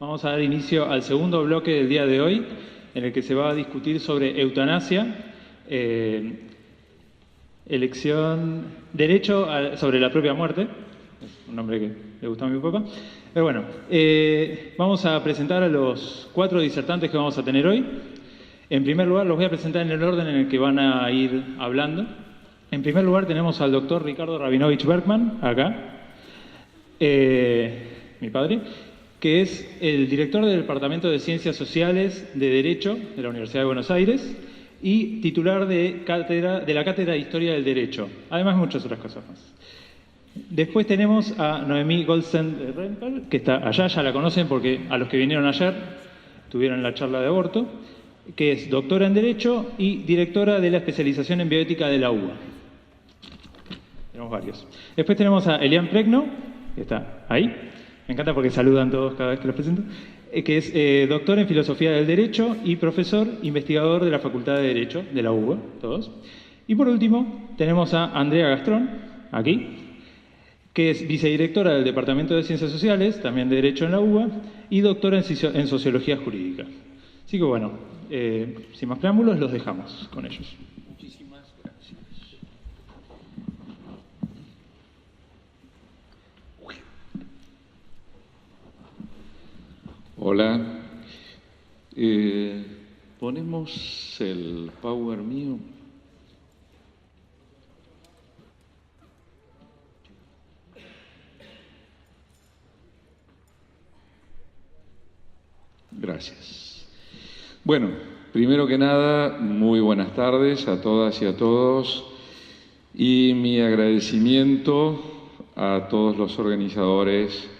Vamos a dar inicio al segundo bloque del día de hoy, en el que se va a discutir sobre eutanasia, sobre la propia muerte, es un nombre que le gusta a mi papá. Pero bueno, vamos a presentar a los 4 disertantes que vamos a tener hoy. En primer lugar, los voy a presentar en el orden en el que van a ir hablando. En primer lugar tenemos al doctor Ricardo Rabinovich Bergman, acá, mi padre, que es el director del Departamento de Ciencias Sociales de Derecho de la Universidad de Buenos Aires y titular de la Cátedra de Historia del Derecho, además muchas otras cosas más. Después tenemos a Noemí Goldstein-Rempel, que está allá, ya la conocen porque a los que vinieron ayer tuvieron la charla de aborto, que es doctora en Derecho y directora de la especialización en bioética de la UBA. Tenemos varios. Después tenemos a Elian Pregno, que está ahí. Me encanta porque saludan todos cada vez que los presento. Que es doctor en Filosofía del Derecho y profesor investigador de la Facultad de Derecho de la UBA, todos. Y por último, tenemos a Andrea Gastrón, aquí, que es vicedirectora del Departamento de Ciencias Sociales, también de Derecho en la UBA, y doctora en Sociología Jurídica. Así que bueno, sin más preámbulos, los dejamos con ellos. Muchísimas gracias. Hola. Ponemos el power mío. Gracias. Bueno, primero que nada, muy buenas tardes a todas y a todos y mi agradecimiento a todos los organizadores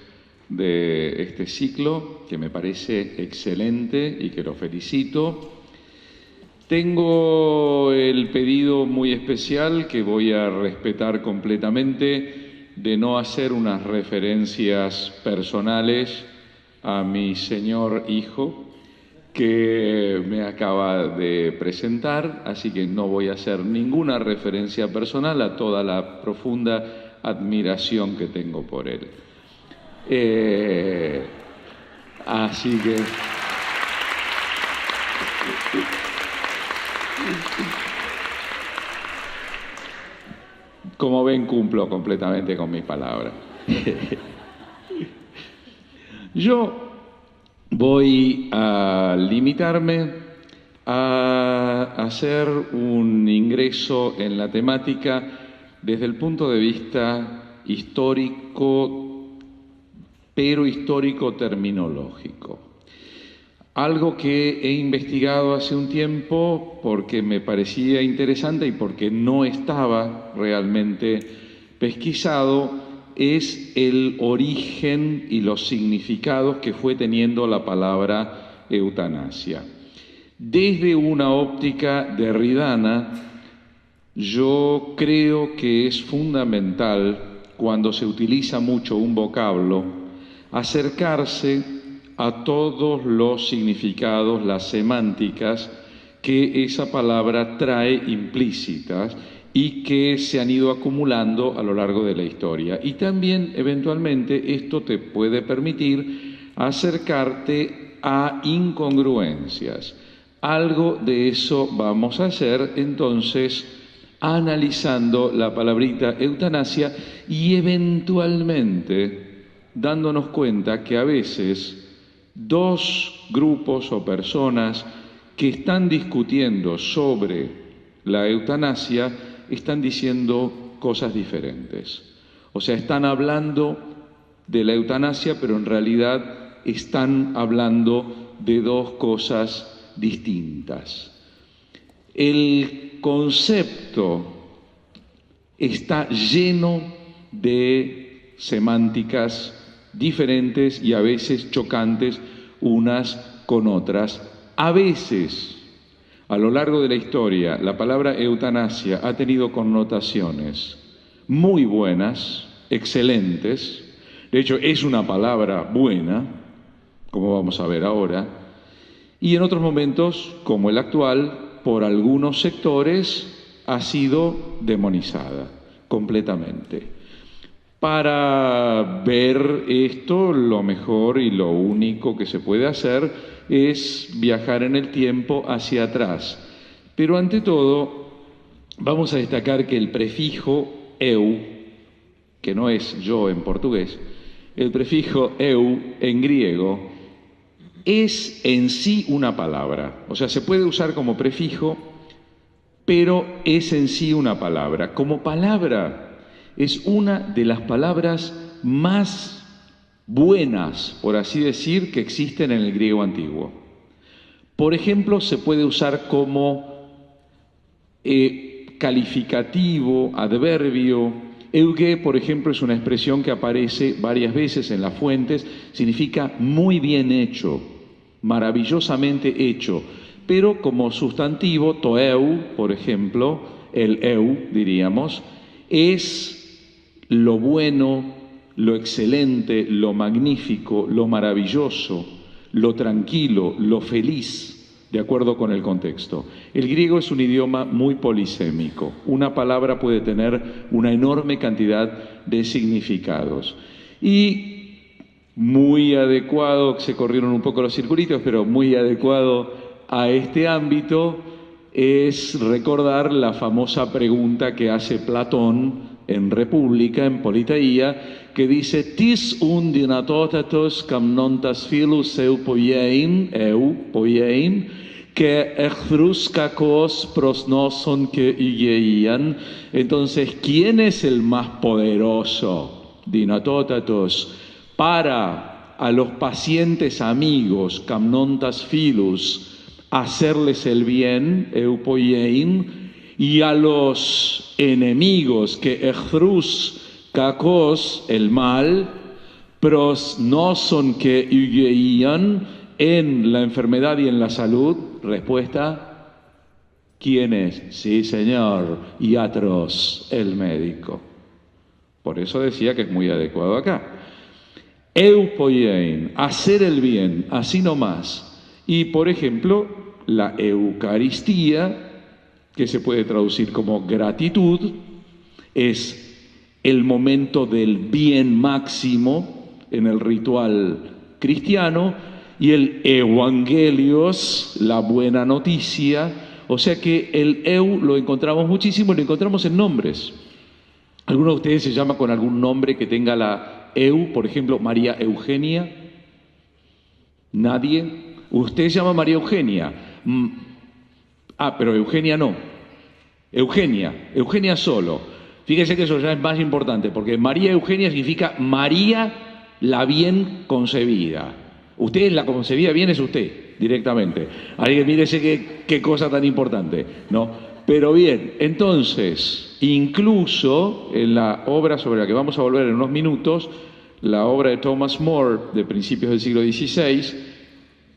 de este ciclo, que me parece excelente y que los felicito. Tengo el pedido muy especial que voy a respetar completamente de no hacer unas referencias personales a mi señor hijo que me acaba de presentar, así que no voy a hacer ninguna referencia personal a toda la profunda admiración que tengo por él. Así que como ven, cumplo completamente con mi palabra. Yo voy a limitarme a hacer un ingreso en la temática desde el punto de vista histórico, pero histórico terminológico. Algo que he investigado hace un tiempo porque me parecía interesante y porque no estaba realmente pesquisado es el origen y los significados que fue teniendo la palabra eutanasia. Desde una óptica derridana, yo creo que es fundamental, cuando se utiliza mucho un vocablo, acercarse a todos los significados, las semánticas que esa palabra trae implícitas y que se han ido acumulando a lo largo de la historia. Y también, eventualmente, esto te puede permitir acercarte a incongruencias. Algo de eso vamos a hacer, entonces, analizando la palabrita eutanasia y eventualmente dándonos cuenta que a veces dos grupos o personas que están discutiendo sobre la eutanasia están diciendo cosas diferentes. O sea, están hablando de la eutanasia, pero en realidad están hablando de dos cosas distintas. El concepto está lleno de semánticas diferentes y a veces chocantes unas con otras. A veces, a lo largo de la historia, la palabra eutanasia ha tenido connotaciones muy buenas, excelentes. De hecho, es una palabra buena, como vamos a ver ahora. Y en otros momentos, como el actual, por algunos sectores ha sido demonizada completamente. Para ver esto, lo mejor y lo único que se puede hacer es viajar en el tiempo hacia atrás. Pero ante todo, vamos a destacar que el prefijo eu, que no es yo en portugués, el prefijo eu en griego es en sí una palabra. O sea, se puede usar como prefijo, pero es en sí una palabra. Como palabra es una de las palabras más buenas, por así decir, que existen en el griego antiguo. Por ejemplo, se puede usar como calificativo, adverbio. Euge, por ejemplo, es una expresión que aparece varias veces en las fuentes, significa muy bien hecho, maravillosamente hecho, pero como sustantivo, toeu, por ejemplo, el eu, diríamos, es lo bueno, lo excelente, lo magnífico, lo maravilloso, lo tranquilo, lo feliz, de acuerdo con el contexto. El griego es un idioma muy polisémico. Una palabra puede tener una enorme cantidad de significados. Y muy adecuado, se corrieron un poco los circulitos, pero muy adecuado a este ámbito es recordar la famosa pregunta que hace Platón en República, en Politeía, que dice «Tis un dinatotatos cam nontas filus eu poiein, que echrus kakos prosnoson que igeian». Entonces, ¿quién es el más poderoso? Dinatotatos, para a los pacientes amigos, cam nontas filus, hacerles el bien, eu poiein, y a los enemigos que echrus kakos, el mal, pros no son que igeian, en la enfermedad y en la salud. Respuesta, ¿quién es? Sí, señor, Iatros, el médico. Por eso decía que es muy adecuado acá. Eu poiein, hacer el bien, así nomás. Y, por ejemplo, la Eucaristía, que se puede traducir como gratitud, es el momento del bien máximo en el ritual cristiano, y el evangelios, la buena noticia. O sea que el eu lo encontramos muchísimo y lo encontramos en nombres. ¿Alguno de ustedes se llama con algún nombre que tenga la eu? Por ejemplo, María Eugenia. ¿Nadie? ¿Usted se llama María Eugenia? Pero Eugenia no. Eugenia solo. Fíjese que eso ya es más importante, porque María Eugenia significa María la bien concebida. Usted la concebida bien es usted, directamente. Así que mírese qué cosa tan importante, ¿no? Pero bien, entonces, incluso en la obra sobre la que vamos a volver en unos minutos, la obra de Thomas More de principios del siglo XVI,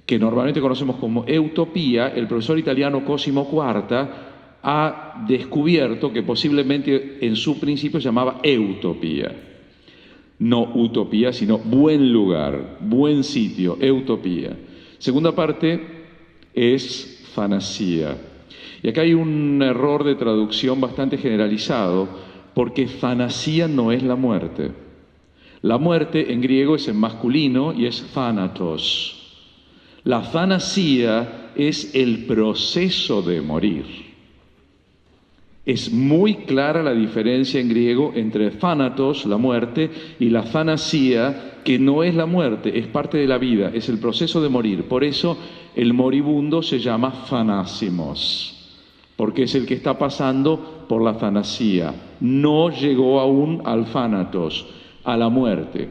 que normalmente conocemos como Utopía, el profesor italiano Cosimo Quarta ha descubierto que posiblemente en su principio se llamaba Utopía. No utopía, sino buen lugar, buen sitio, Utopía. Segunda parte es fanasía. Y acá hay un error de traducción bastante generalizado, porque fanasía no es la muerte. La muerte en griego es en masculino y es thanatos. La fanasía es el proceso de morir. Es muy clara la diferencia en griego entre thanatos, la muerte, y la fanasía, que no es la muerte, es parte de la vida, es el proceso de morir. Por eso el moribundo se llama thanasimos, porque es el que está pasando por la fanasía. No llegó aún al thanatos, a la muerte.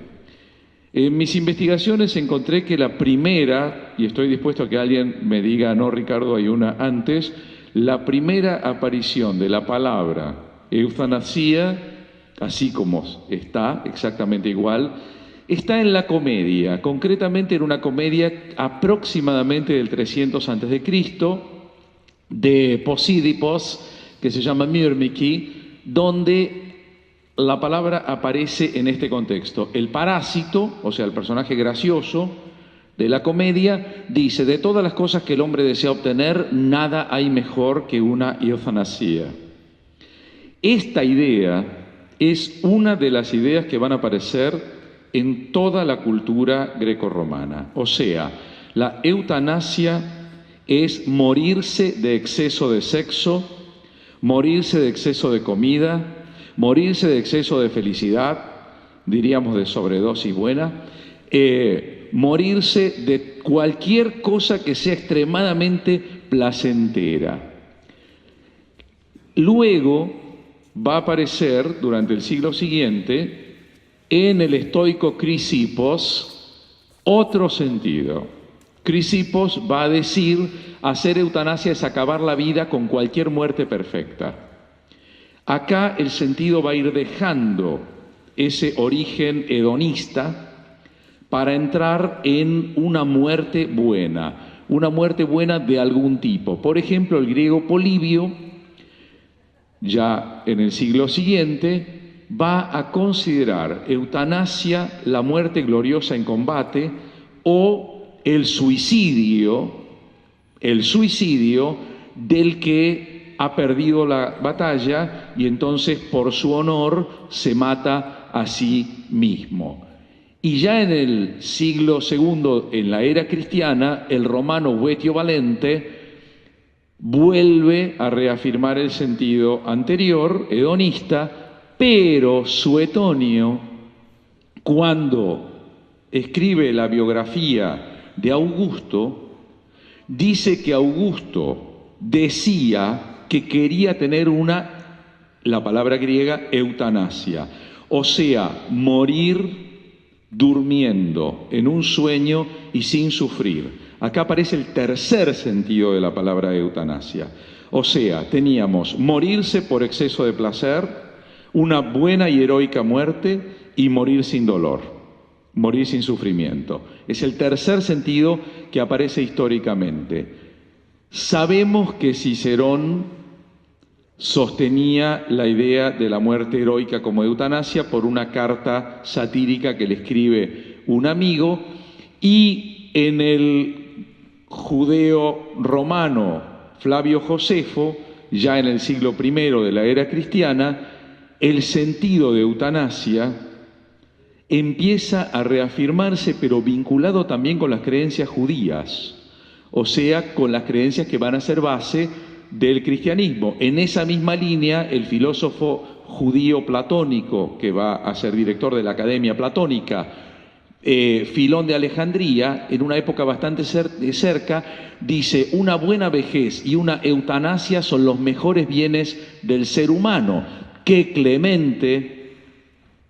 En mis investigaciones encontré que la primera, y estoy dispuesto a que alguien me diga, no Ricardo, hay una antes, la primera aparición de la palabra eutanasía, así como está, exactamente igual, está en la comedia, concretamente en una comedia aproximadamente del 300 a.C., de Posídipos, que se llama Myrmiki, donde la palabra aparece en este contexto. El parásito, o sea, el personaje gracioso de la comedia, dice: de todas las cosas que el hombre desea obtener, nada hay mejor que una eutanasía. Esta idea es una de las ideas que van a aparecer en toda la cultura grecorromana. O sea, la eutanasia es morirse de exceso de sexo, morirse de exceso de comida, morirse de exceso de felicidad, diríamos de sobredosis buena, morirse de cualquier cosa que sea extremadamente placentera. Luego va a aparecer, durante el siglo siguiente, en el estoico Chrysippos, otro sentido. Chrysippos va a decir, hacer eutanasia es acabar la vida con cualquier muerte perfecta. Acá el sentido va a ir dejando ese origen hedonista para entrar en una muerte buena de algún tipo. Por ejemplo, el griego Polibio, ya en el siglo siguiente, va a considerar eutanasia la muerte gloriosa en combate o el suicidio del que ha perdido la batalla y entonces por su honor se mata a sí mismo. Y ya en el siglo II, en la era cristiana, el romano Boetio Valente vuelve a reafirmar el sentido anterior, hedonista, pero Suetonio, cuando escribe la biografía de Augusto, dice que Augusto decía que quería tener la palabra griega, eutanasia, o sea, morir durmiendo en un sueño y sin sufrir. Acá aparece el tercer sentido de la palabra eutanasia. O sea, teníamos morirse por exceso de placer, una buena y heroica muerte y morir sin dolor, morir sin sufrimiento. Es el tercer sentido que aparece históricamente. Sabemos que Cicerón sostenía la idea de la muerte heroica como eutanasia por una carta satírica que le escribe un amigo, y en el judeo romano Flavio Josefo, ya en el siglo I de la era cristiana, el sentido de eutanasia empieza a reafirmarse, pero vinculado también con las creencias judías, o sea, con las creencias que van a ser base del cristianismo. En esa misma línea, el filósofo judío platónico, que va a ser director de la Academia Platónica, Filón de Alejandría, en una época bastante cerca, dice: una buena vejez y una eutanasia son los mejores bienes del ser humano, que Clemente,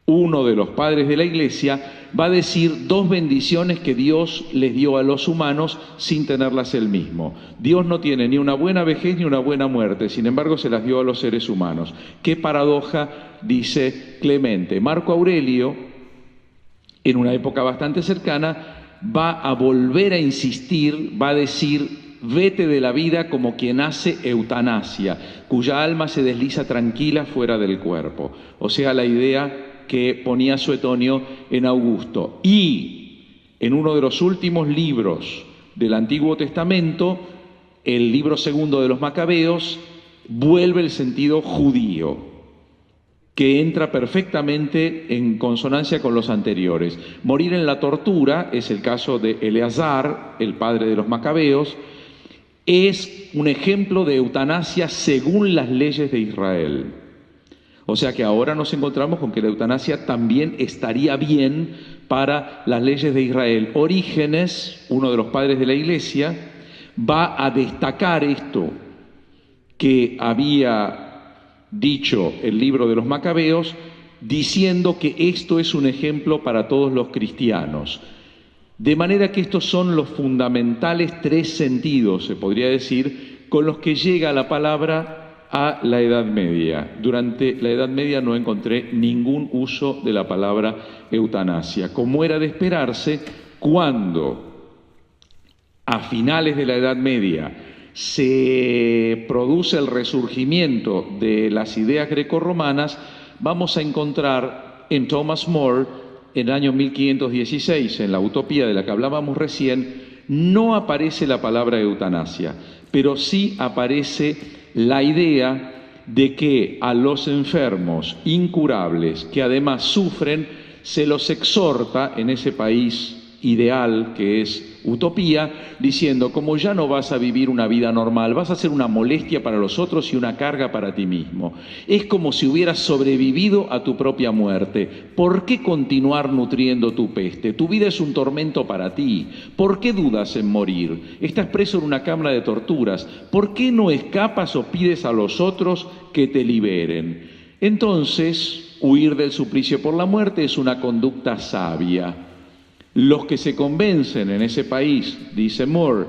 uno de los padres de la Iglesia, va a decir dos bendiciones que Dios les dio a los humanos sin tenerlas él mismo. Dios no tiene ni una buena vejez ni una buena muerte, sin embargo se las dio a los seres humanos. ¡Qué paradoja!, dice Clemente. Marco Aurelio, en una época bastante cercana, va a volver a insistir, va a decir: vete de la vida como quien hace eutanasia, cuya alma se desliza tranquila fuera del cuerpo. O sea, la idea que ponía Suetonio en Augusto. Y en uno de los últimos libros del Antiguo Testamento, el libro segundo de los Macabeos, vuelve el sentido judío, que entra perfectamente en consonancia con los anteriores. Morir en la tortura, es el caso de Eleazar, el padre de los Macabeos, es un ejemplo de eutanasia según las leyes de Israel. O sea que ahora nos encontramos con que la eutanasia también estaría bien para las leyes de Israel. Orígenes, uno de los padres de la Iglesia, va a destacar esto que había dicho el libro de los Macabeos, diciendo que esto es un ejemplo para todos los cristianos. De manera que estos son los fundamentales tres sentidos, se podría decir, con los que llega la palabra a la Edad Media. Durante la Edad Media no encontré ningún uso de la palabra eutanasia, como era de esperarse cuando a finales de la Edad Media se produce el resurgimiento de las ideas grecorromanas. Vamos a encontrar en Thomas More, en el año 1516, en la Utopía de la que hablábamos recién, no aparece la palabra eutanasia, pero sí aparece la idea de que a los enfermos incurables, que además sufren, se los exhorta en ese país ideal que es utopía, diciendo, como ya no vas a vivir una vida normal, vas a ser una molestia para los otros y una carga para ti mismo. Es como si hubieras sobrevivido a tu propia muerte. ¿Por qué continuar nutriendo tu peste? Tu vida es un tormento para ti. ¿Por qué dudas en morir? Estás preso en una cámara de torturas. ¿Por qué no escapas o pides a los otros que te liberen? Entonces, huir del suplicio por la muerte es una conducta sabia. Los que se convencen en ese país, dice Moore,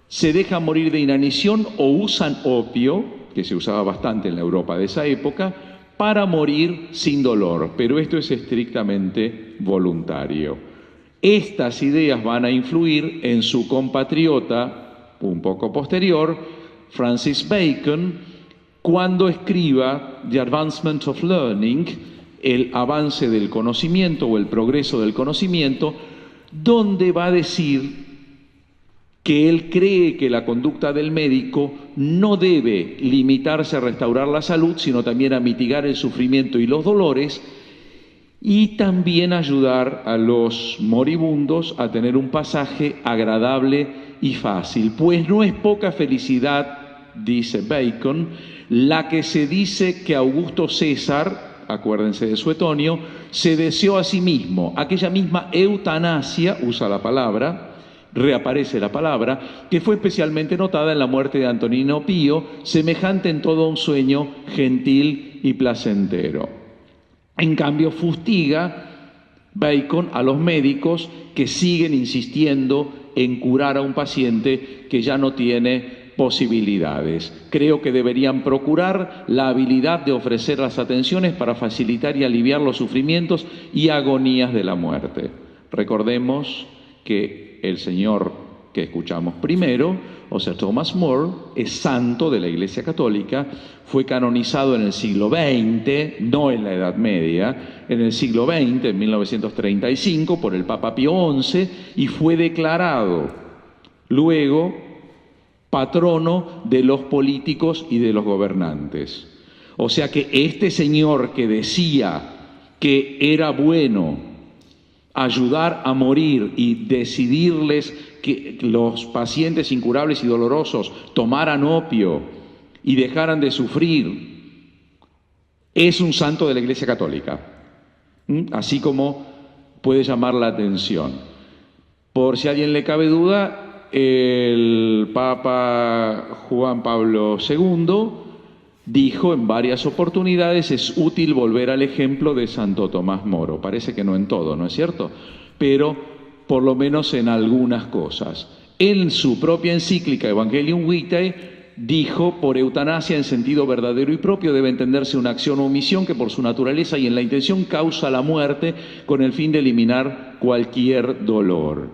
se dejan morir de inanición o usan opio, que se usaba bastante en la Europa de esa época, para morir sin dolor, pero esto es estrictamente voluntario. Estas ideas van a influir en su compatriota, un poco posterior, Francis Bacon, cuando escriba The Advancement of Learning, el avance del conocimiento o el progreso del conocimiento, donde va a decir que él cree que la conducta del médico no debe limitarse a restaurar la salud, sino también a mitigar el sufrimiento y los dolores, y también ayudar a los moribundos a tener un pasaje agradable y fácil. Pues no es poca felicidad, dice Bacon, la que se dice que Augusto César, acuérdense de Suetonio, se deseó a sí mismo, aquella misma eutanasia, usa la palabra, reaparece la palabra, que fue especialmente notada en la muerte de Antonino Pío, semejante en todo un sueño gentil y placentero. En cambio, fustiga Bacon a los médicos que siguen insistiendo en curar a un paciente que ya no tiene posibilidades. Creo que deberían procurar la habilidad de ofrecer las atenciones para facilitar y aliviar los sufrimientos y agonías de la muerte. Recordemos que el señor que escuchamos primero, o sea, Thomas More, es santo de la Iglesia Católica, fue canonizado en el siglo XX, no en la Edad Media, en el siglo XX, en 1935, por el Papa Pío XI, y fue declarado luego patrono de los políticos y de los gobernantes. O sea que este señor que decía que era bueno ayudar a morir y decidirles que los pacientes incurables y dolorosos tomaran opio y dejaran de sufrir, es un santo de la Iglesia Católica. Así como puede llamar la atención. Por si a alguien le cabe duda, el Papa Juan Pablo II dijo en varias oportunidades: es útil volver al ejemplo de Santo Tomás Moro. Parece que no en todo, ¿no es cierto? Pero por lo menos en algunas cosas. En su propia encíclica Evangelium Vitae dijo: por eutanasia en sentido verdadero y propio debe entenderse una acción o omisión que por su naturaleza y en la intención causa la muerte con el fin de eliminar cualquier dolor.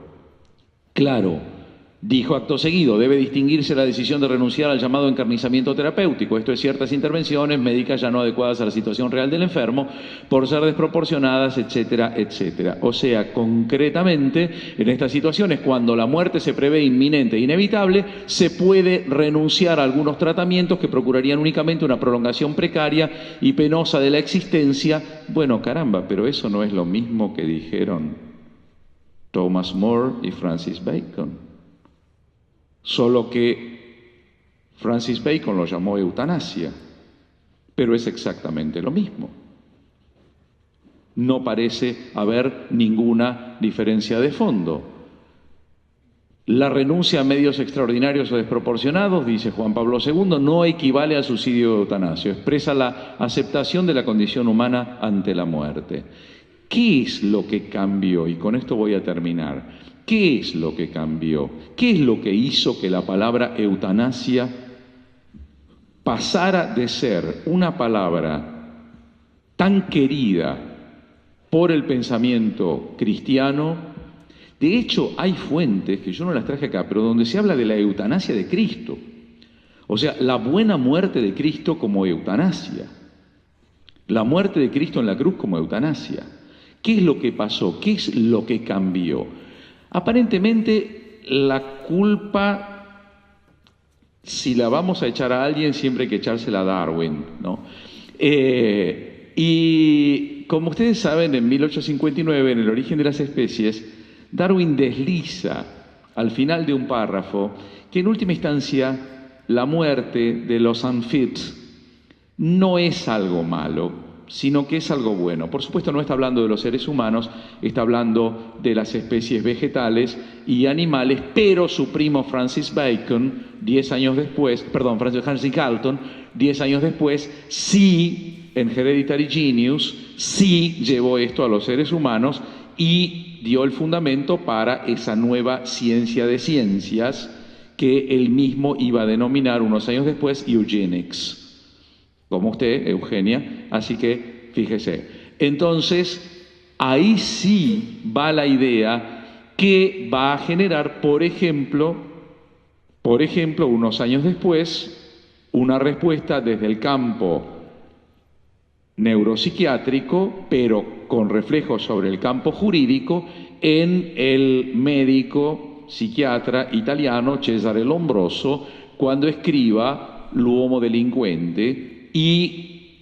Claro, dijo acto seguido, debe distinguirse la decisión de renunciar al llamado encarnizamiento terapéutico, esto es, ciertas intervenciones médicas ya no adecuadas a la situación real del enfermo, por ser desproporcionadas, etcétera, etcétera. O sea, concretamente, en estas situaciones, cuando la muerte se prevé inminente e inevitable, se puede renunciar a algunos tratamientos que procurarían únicamente una prolongación precaria y penosa de la existencia. Bueno, caramba, pero eso no es lo mismo que dijeron Thomas More y Francis Bacon. Solo que Francis Bacon lo llamó eutanasia, pero es exactamente lo mismo. No parece haber ninguna diferencia de fondo. La renuncia a medios extraordinarios o desproporcionados, dice Juan Pablo II, no equivale al suicidio de eutanasio, expresa la aceptación de la condición humana ante la muerte. ¿Qué es lo que cambió? Y con esto voy a terminar. ¿Qué es lo que cambió? ¿Qué es lo que hizo que la palabra eutanasia pasara de ser una palabra tan querida por el pensamiento cristiano? De hecho, hay fuentes, que yo no las traje acá, pero donde se habla de la eutanasia de Cristo. O sea, la buena muerte de Cristo como eutanasia. La muerte de Cristo en la cruz como eutanasia. ¿Qué es lo que pasó? ¿Qué es lo que cambió? Aparentemente, la culpa si la vamos a echar a alguien, siempre hay que echársela a Darwin, ¿no? Y como ustedes saben, en 1859, en El origen de las especies, Darwin desliza al final de un párrafo que en última instancia la muerte de los anfibios no es algo malo, sino que es algo bueno. Por supuesto, no está hablando de los seres humanos, está hablando de las especies vegetales y animales, pero su primo Francis Galton, 10 años después, sí, en Hereditary Genius, sí llevó esto a los seres humanos y dio el fundamento para esa nueva ciencia de ciencias que él mismo iba a denominar unos años después eugenics, como usted, Eugenia, así que fíjese. Entonces, ahí sí va la idea que va a generar, por ejemplo, unos años después, una respuesta desde el campo neuropsiquiátrico, pero con reflejos sobre el campo jurídico, en el médico psiquiatra italiano Cesare Lombroso, cuando escriba L'uomo delincuente, y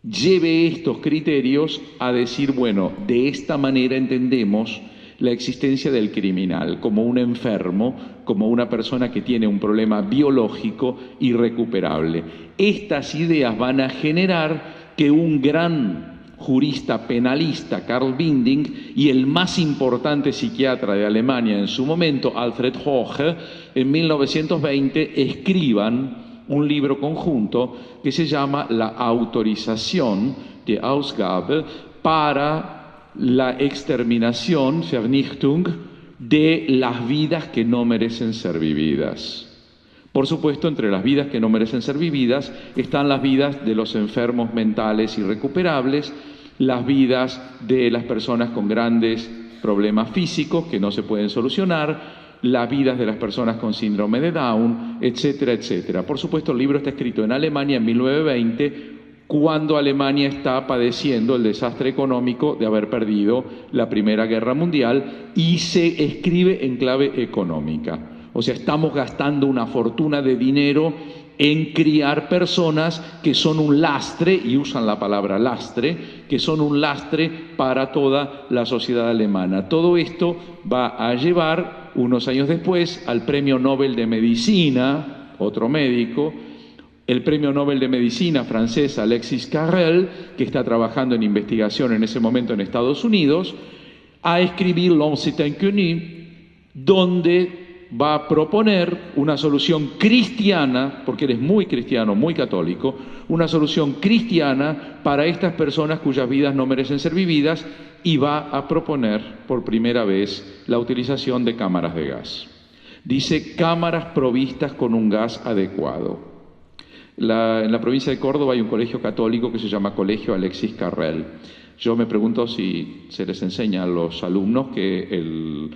lleve estos criterios a decir, bueno, de esta manera entendemos la existencia del criminal como un enfermo, como una persona que tiene un problema biológico irrecuperable. Estas ideas van a generar que un gran jurista penalista, Karl Binding, y el más importante psiquiatra de Alemania en su momento, Alfred Hoche, en 1920 escriban un libro conjunto que se llama La autorización de Ausgabe para la exterminación, Vernichtung, de las vidas que no merecen ser vividas. Por supuesto, entre las vidas que no merecen ser vividas están las vidas de los enfermos mentales irrecuperables, las vidas de las personas con grandes problemas físicos que no se pueden solucionar, las vidas de las personas con síndrome de Down, etcétera, etcétera. Por supuesto, el libro está escrito en Alemania en 1920, cuando Alemania está padeciendo el desastre económico de haber perdido la Primera Guerra Mundial, y se escribe en clave económica. O sea, estamos gastando una fortuna de dinero en criar personas que son un lastre, y usan la palabra lastre, que son un lastre para toda la sociedad alemana. Todo esto va a llevar unos años después al Premio Nobel de Medicina, otro médico, el Premio Nobel de Medicina francés Alexis Carrel, que está trabajando en investigación en ese momento en Estados Unidos, a escribir L'Homme c'est inconnu, donde va a proponer una solución cristiana, porque él es muy cristiano, muy católico, una solución cristiana para estas personas cuyas vidas no merecen ser vividas, y va a proponer por primera vez la utilización de cámaras de gas. Dice cámaras provistas con un gas adecuado. En la provincia de Córdoba hay un colegio católico que se llama Colegio Alexis Carrel. Yo me pregunto si se les enseña a los alumnos que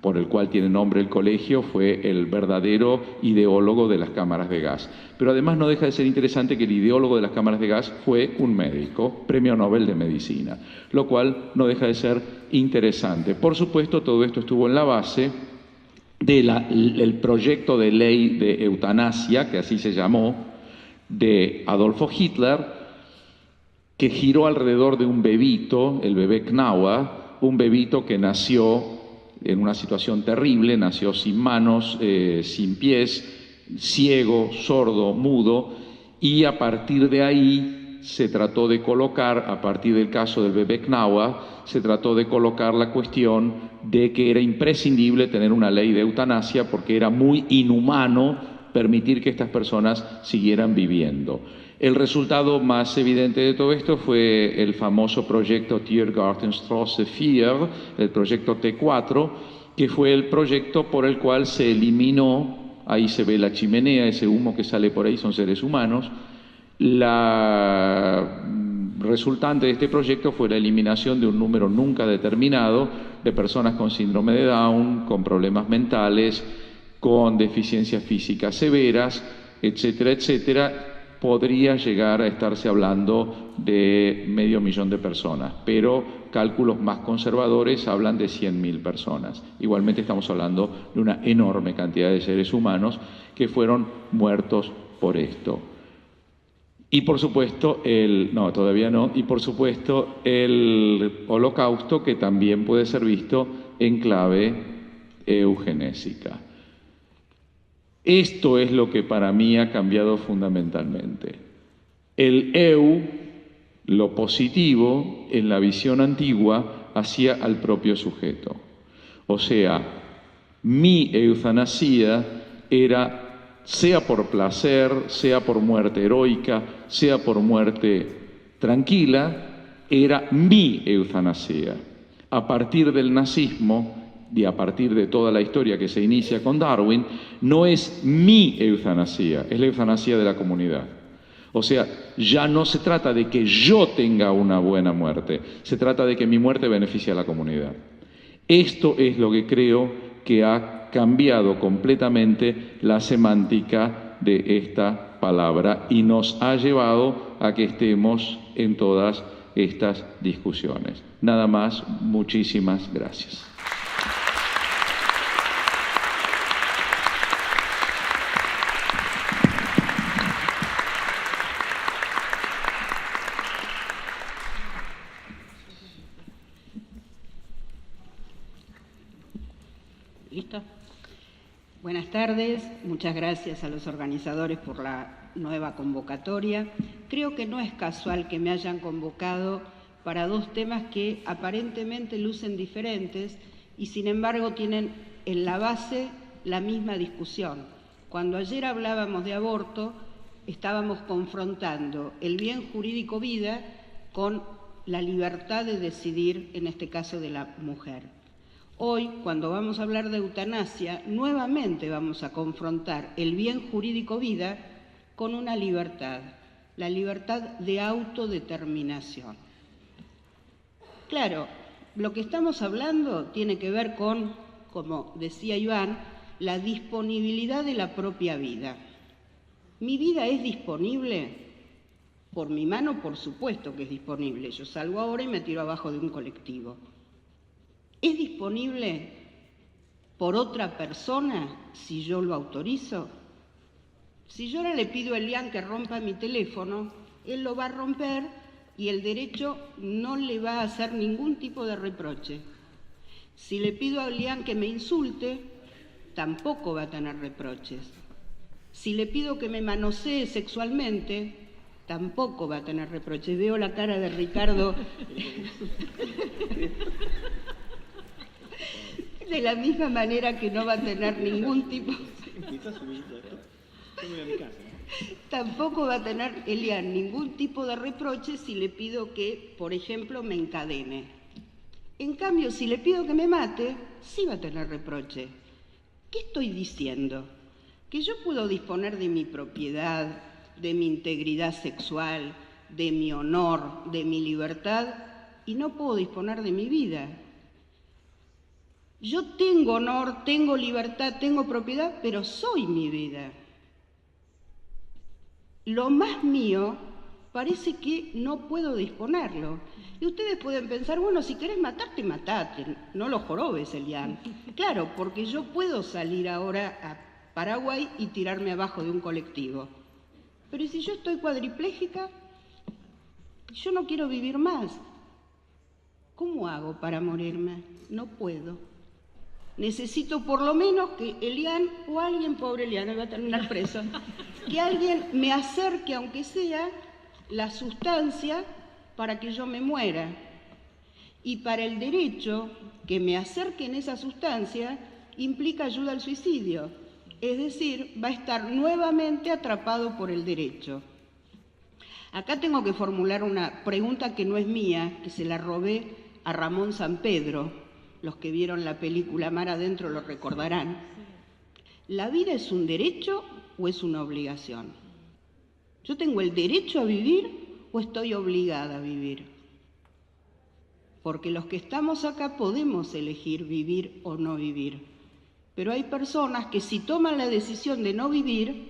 por el cual tiene nombre el colegio fue el verdadero ideólogo de las cámaras de gas. Pero además no deja de ser interesante que el ideólogo de las cámaras de gas fue un médico, Premio Nobel de Medicina, lo cual no deja de ser interesante. Por supuesto, todo esto estuvo en la base del proyecto de ley de eutanasia, que así se llamó, de Adolfo Hitler, que giró alrededor de un bebito, el bebé Knaua, un bebito que nació en una situación terrible, nació sin manos, sin pies, ciego, sordo, mudo, y a partir de ahí se trató de colocar, a partir del caso del bebé Knaua, se trató de colocar la cuestión de que era imprescindible tener una ley de eutanasia porque era muy inhumano permitir que estas personas siguieran viviendo. El resultado más evidente de todo esto fue el famoso proyecto Tiergartenstraße 4, el proyecto T4, que fue el proyecto por el cual se eliminó, ahí se ve la chimenea, ese humo que sale por ahí son seres humanos. La resultante de este proyecto fue la eliminación de un número nunca determinado de personas con síndrome de Down, con problemas mentales, con deficiencias físicas severas, etcétera, etcétera, podría llegar a estarse hablando de 500.000 de personas, pero cálculos más conservadores hablan de 100.000 personas. Igualmente estamos hablando de una enorme cantidad de seres humanos que fueron muertos por esto. Y por supuesto y por supuesto el Holocausto, que también puede ser visto en clave eugenésica. Esto es lo que para mí ha cambiado fundamentalmente. El lo positivo, en la visión antigua, hacía al propio sujeto. O sea, mi eutanasia era, sea por placer, sea por muerte heroica, sea por muerte tranquila, era mi eutanasia. A partir del nazismo y a partir de toda la historia que se inicia con Darwin, no es mi eutanasia, es la eutanasia de la comunidad. O sea, ya no se trata de que yo tenga una buena muerte, se trata de que mi muerte beneficie a la comunidad. Esto es lo que creo que ha cambiado completamente la semántica de esta palabra y nos ha llevado a que estemos en todas estas discusiones. Nada más, muchísimas gracias. ¿Listo? Buenas tardes, muchas gracias a los organizadores por la nueva convocatoria. Creo que no es casual que me hayan convocado para dos temas que aparentemente lucen diferentes y sin embargo tienen en la base la misma discusión. Cuando ayer hablábamos de aborto, estábamos confrontando el bien jurídico vida con la libertad de decidir, en este caso de la mujer. Hoy, cuando vamos a hablar de eutanasia, nuevamente vamos a confrontar el bien jurídico vida con una libertad, la libertad de autodeterminación. Claro, lo que estamos hablando tiene que ver con, como decía Iván, la disponibilidad de la propia vida. ¿Mi vida es disponible? Por mi mano, por supuesto que es disponible. Yo salgo ahora y me tiro abajo de un colectivo. ¿Es disponible por otra persona si yo lo autorizo? Si yo ahora le pido a Elian que rompa mi teléfono, él lo va a romper y el derecho no le va a hacer ningún tipo de reproche. Si le pido a Elian que me insulte, tampoco va a tener reproches. Si le pido que me manosee sexualmente, tampoco va a tener reproches. Veo la cara de Ricardo. De la misma manera que no va a tener ningún tipo... Tampoco va a tener, Elian, ningún tipo de reproche si le pido que, por ejemplo, me encadene. En cambio, si le pido que me mate, sí va a tener reproche. ¿Qué estoy diciendo? Que yo puedo disponer de mi propiedad, de mi integridad sexual, de mi honor, de mi libertad, y no puedo disponer de mi vida. Yo tengo honor, tengo libertad, tengo propiedad, pero soy mi vida. Lo más mío parece que no puedo disponerlo. Y ustedes pueden pensar, bueno, si querés matarte, matate, no lo jorobes, Elian. Claro, porque yo puedo salir ahora a Paraguay y tirarme abajo de un colectivo. Pero si yo estoy cuadripléjica, yo no quiero vivir más. ¿Cómo hago para morirme? No puedo. Necesito por lo menos que Elian o alguien, pobre Elian, va a terminar preso, que alguien me acerque, aunque sea, la sustancia para que yo me muera. Y para el derecho, que me acerquen esa sustancia implica ayuda al suicidio. Es decir, va a estar nuevamente atrapado por el derecho. Acá tengo que formular una pregunta que no es mía, que se la robé a Ramón Sampedro. Los que vieron la película Mar Adentro lo recordarán. ¿La vida es un derecho o es una obligación? ¿Yo tengo el derecho a vivir o estoy obligada a vivir? Porque los que estamos acá podemos elegir vivir o no vivir. Pero hay personas que si toman la decisión de no vivir,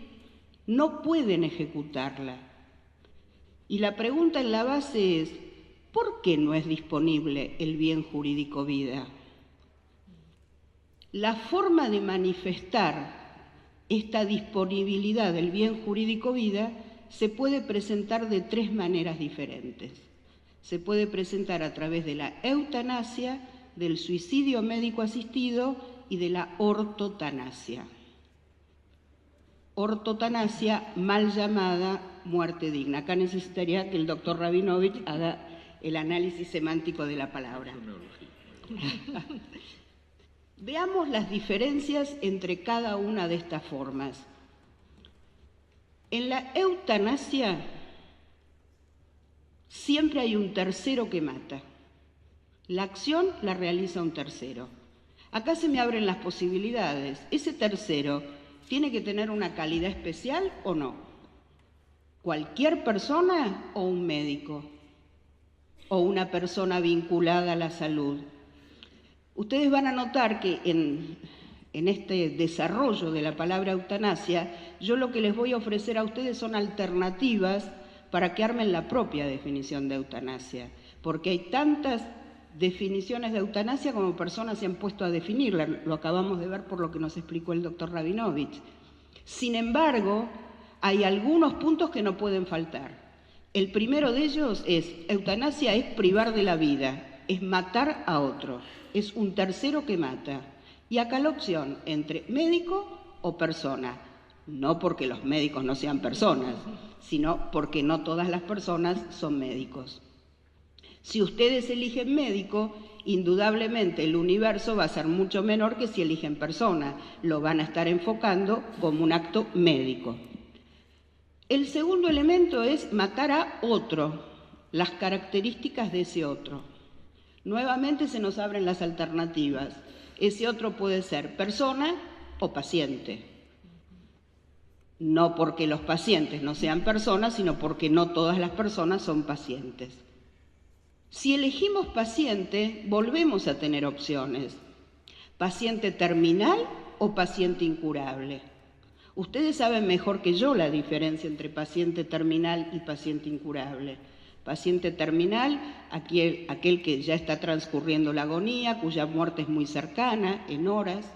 no pueden ejecutarla. Y la pregunta en la base es, ¿por qué no es disponible el bien jurídico vida? La forma de manifestar esta disponibilidad del bien jurídico vida se puede presentar de tres maneras diferentes. Se puede presentar a través de la eutanasia, del suicidio médico asistido y de la ortotanasia. Ortotanasia, mal llamada muerte digna. Acá necesitaría que el doctor Rabinovich haga el análisis semántico de la palabra. Veamos las diferencias entre cada una de estas formas. En la eutanasia siempre hay un tercero que mata. La acción la realiza un tercero. Acá se me abren las posibilidades. Ese tercero tiene que tener una calidad especial o no. ¿Cualquier persona o un médico? ¿O una persona vinculada a la salud? Ustedes van a notar que en este desarrollo de la palabra eutanasia, yo lo que les voy a ofrecer a ustedes son alternativas para que armen la propia definición de eutanasia, porque hay tantas definiciones de eutanasia como personas se han puesto a definirla, lo acabamos de ver por lo que nos explicó el doctor Rabinovich. Sin embargo, hay algunos puntos que no pueden faltar. El primero de ellos es, eutanasia es privar de la vida, es matar a otro, es un tercero que mata. Y acá la opción entre médico o persona, no porque los médicos no sean personas, sino porque no todas las personas son médicos. Si ustedes eligen médico, indudablemente el universo va a ser mucho menor que si eligen persona, lo van a estar enfocando como un acto médico. El segundo elemento es matar a otro, las características de ese otro. Nuevamente se nos abren las alternativas. Ese otro puede ser persona o paciente. No porque los pacientes no sean personas, sino porque no todas las personas son pacientes. Si elegimos paciente, volvemos a tener opciones. Paciente terminal o paciente incurable. Ustedes saben mejor que yo la diferencia entre paciente terminal y paciente incurable. Paciente terminal, aquel que ya está transcurriendo la agonía, cuya muerte es muy cercana, en horas.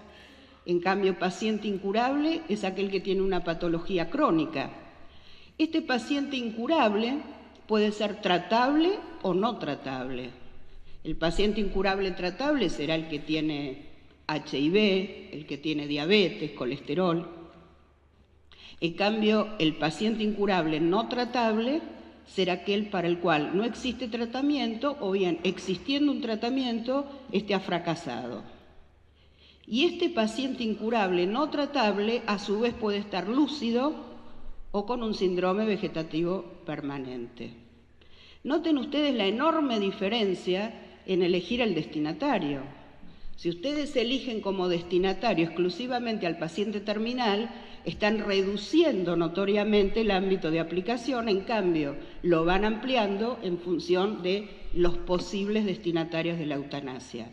En cambio, paciente incurable es aquel que tiene una patología crónica. Este paciente incurable puede ser tratable o no tratable. El paciente incurable tratable será el que tiene HIV, el que tiene diabetes, colesterol. En cambio, el paciente incurable no tratable será aquel para el cual no existe tratamiento o bien, existiendo un tratamiento, este ha fracasado. Y este paciente incurable no tratable, a su vez, puede estar lúcido o con un síndrome vegetativo permanente. Noten ustedes la enorme diferencia en elegir el destinatario. Si ustedes eligen como destinatario exclusivamente al paciente terminal, están reduciendo notoriamente el ámbito de aplicación, en cambio, lo van ampliando en función de los posibles destinatarios de la eutanasia.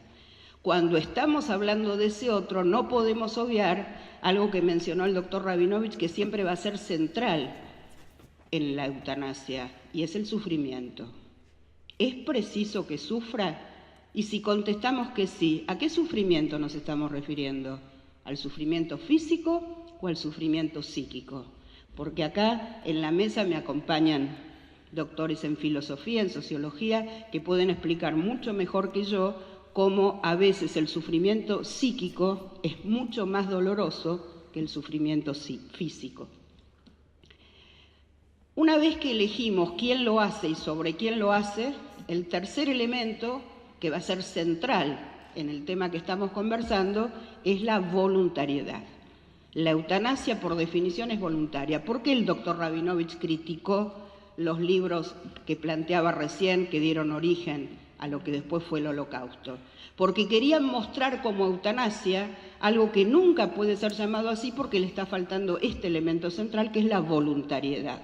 Cuando estamos hablando de ese otro, no podemos obviar algo que mencionó el doctor Rabinovich, que siempre va a ser central en la eutanasia, y es el sufrimiento. ¿Es preciso que sufra? Y si contestamos que sí, ¿a qué sufrimiento nos estamos refiriendo? ¿Al sufrimiento físico o al sufrimiento psíquico? Porque acá en la mesa me acompañan doctores en filosofía, en sociología, que pueden explicar mucho mejor que yo cómo a veces el sufrimiento psíquico es mucho más doloroso que el sufrimiento físico. Una vez que elegimos quién lo hace y sobre quién lo hace, el tercer elemento que va a ser central en el tema que estamos conversando es la voluntariedad. La eutanasia, por definición, es voluntaria. ¿Por qué el doctor Rabinovich criticó los libros que planteaba recién, que dieron origen a lo que después fue el Holocausto? Porque querían mostrar como eutanasia algo que nunca puede ser llamado así porque le está faltando este elemento central, que es la voluntariedad.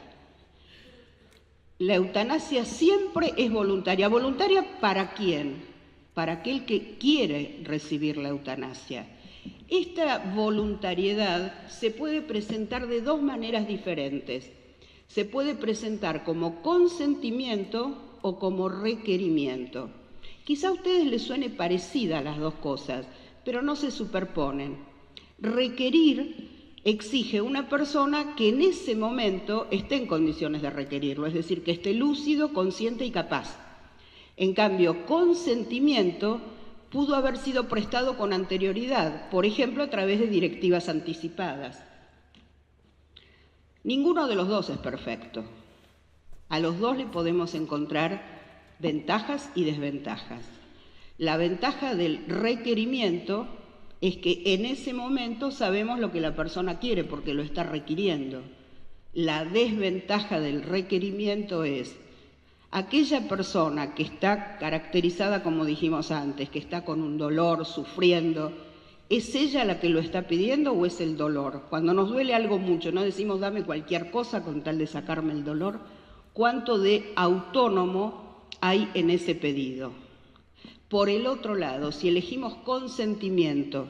La eutanasia siempre es voluntaria. ¿Voluntaria para quién? Para aquel que quiere recibir la eutanasia. Esta voluntariedad se puede presentar de dos maneras diferentes. Se puede presentar como consentimiento o como requerimiento. Quizá a ustedes les suene parecida las dos cosas, pero no se superponen. Requerir exige una persona que en ese momento esté en condiciones de requerirlo, es decir, que esté lúcido, consciente y capaz. En cambio, consentimiento pudo haber sido prestado con anterioridad, por ejemplo, a través de directivas anticipadas. Ninguno de los dos es perfecto. A los dos le podemos encontrar ventajas y desventajas. La ventaja del requerimiento es que en ese momento sabemos lo que la persona quiere porque lo está requiriendo. La desventaja del requerimiento es aquella persona que está caracterizada, como dijimos antes, que está con un dolor, sufriendo, ¿es ella la que lo está pidiendo o es el dolor? Cuando nos duele algo mucho, no decimos dame cualquier cosa con tal de sacarme el dolor. ¿Cuánto de autónomo hay en ese pedido? Por el otro lado, si elegimos consentimiento,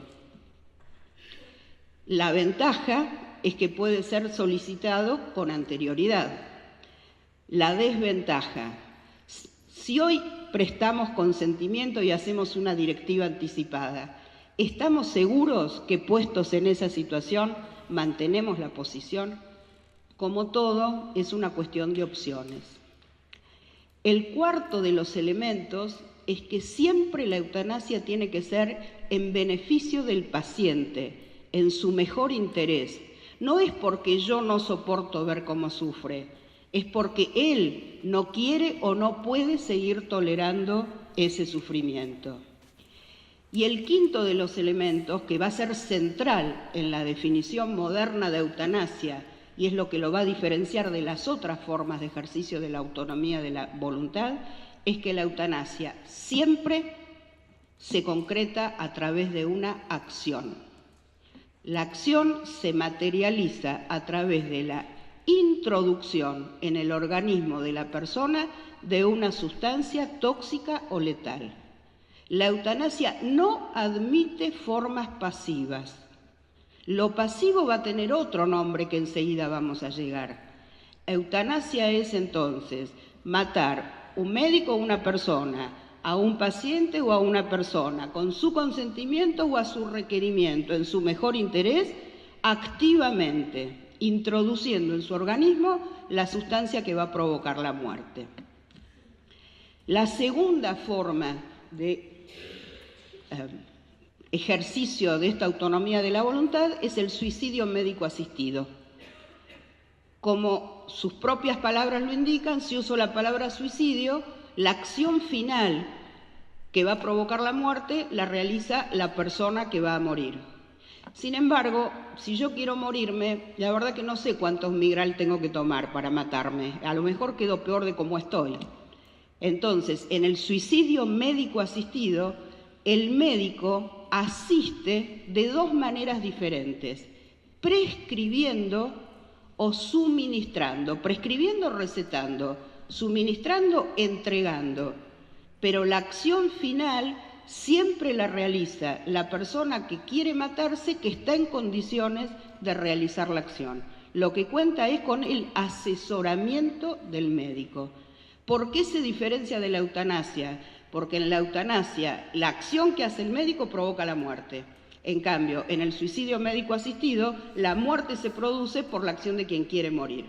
la ventaja es que puede ser solicitado con anterioridad. La desventaja, si hoy prestamos consentimiento y hacemos una directiva anticipada, ¿estamos seguros que puestos en esa situación mantenemos la posición? Como todo, es una cuestión de opciones. El cuarto de los elementos es que siempre la eutanasia tiene que ser en beneficio del paciente, en su mejor interés. No es porque yo no soporto ver cómo sufre, es porque él no quiere o no puede seguir tolerando ese sufrimiento. Y el quinto de los elementos, que va a ser central en la definición moderna de eutanasia, y es lo que lo va a diferenciar de las otras formas de ejercicio de la autonomía de la voluntad, es que la eutanasia siempre se concreta a través de una acción. La acción se materializa a través de la introducción en el organismo de la persona de una sustancia tóxica o letal. La eutanasia no admite formas pasivas. Lo pasivo va a tener otro nombre que enseguida vamos a llegar. Eutanasia es entonces matar un médico o una persona, a un paciente o a una persona, con su consentimiento o a su requerimiento, en su mejor interés, activamente, introduciendo en su organismo la sustancia que va a provocar la muerte. La segunda forma de ejercicio de esta autonomía de la voluntad es el suicidio médico asistido. Como sus propias palabras lo indican, si uso la palabra suicidio, la acción final que va a provocar la muerte la realiza la persona que va a morir. Sin embargo, si yo quiero morirme, la verdad que no sé cuántos Migral tengo que tomar para matarme. A lo mejor quedo peor de cómo estoy. Entonces, en el suicidio médico asistido, el médico asiste de dos maneras diferentes: prescribiendo o suministrando. Prescribiendo, recetando; suministrando, entregando. Pero la acción final siempre la realiza la persona que quiere matarse, que está en condiciones de realizar la acción. Lo que cuenta es con el asesoramiento del médico. ¿Por qué se diferencia de la eutanasia? Porque en la eutanasia la acción que hace el médico provoca la muerte. En cambio, en el suicidio médico asistido, la muerte se produce por la acción de quien quiere morir.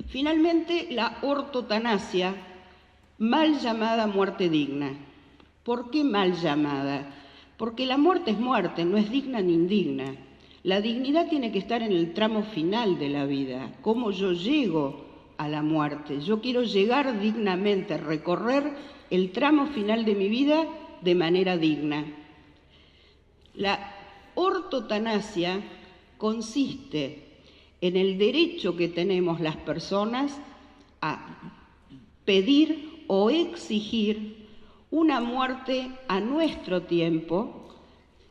Finalmente, la ortotanasia, mal llamada muerte digna. ¿Por qué mal llamada? Porque la muerte es muerte, no es digna ni indigna. La dignidad tiene que estar en el tramo final de la vida, cómo yo llego a la muerte. Yo quiero llegar dignamente, recorrer el tramo final de mi vida de manera digna. La ortotanasia consiste en el derecho que tenemos las personas a pedir o exigir una muerte a nuestro tiempo,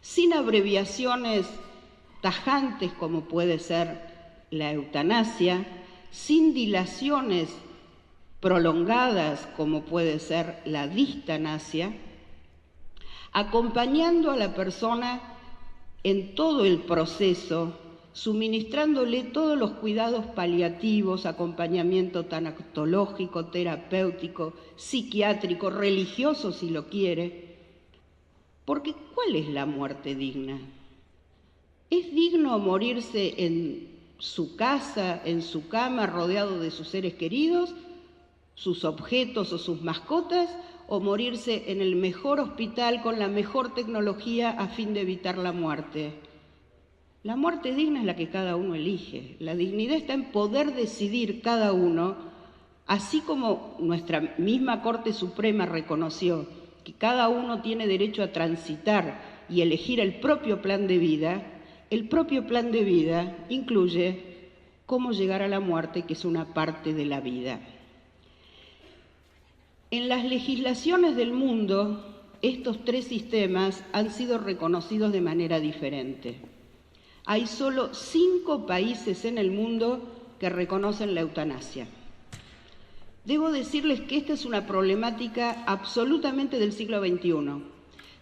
sin abreviaciones tajantes como puede ser la eutanasia, sin dilaciones prolongadas como puede ser la distanasia, acompañando a la persona en todo el proceso suministrándole todos los cuidados paliativos, acompañamiento tanatológico, terapéutico, psiquiátrico, religioso si lo quiere. Porque ¿cuál es la muerte digna? ¿Es digno morirse en su casa, en su cama, rodeado de sus seres queridos, sus objetos o sus mascotas, o morirse en el mejor hospital con la mejor tecnología a fin de evitar la muerte? La muerte digna es la que cada uno elige. La dignidad está en poder decidir cada uno, así como nuestra misma Corte Suprema reconoció que cada uno tiene derecho a transitar y elegir el propio plan de vida. El propio plan de vida incluye cómo llegar a la muerte, que es una parte de la vida. En las legislaciones del mundo, estos tres sistemas han sido reconocidos de manera diferente. Hay solo 5 países en el mundo que reconocen la eutanasia. Debo decirles que esta es una problemática absolutamente del siglo XXI.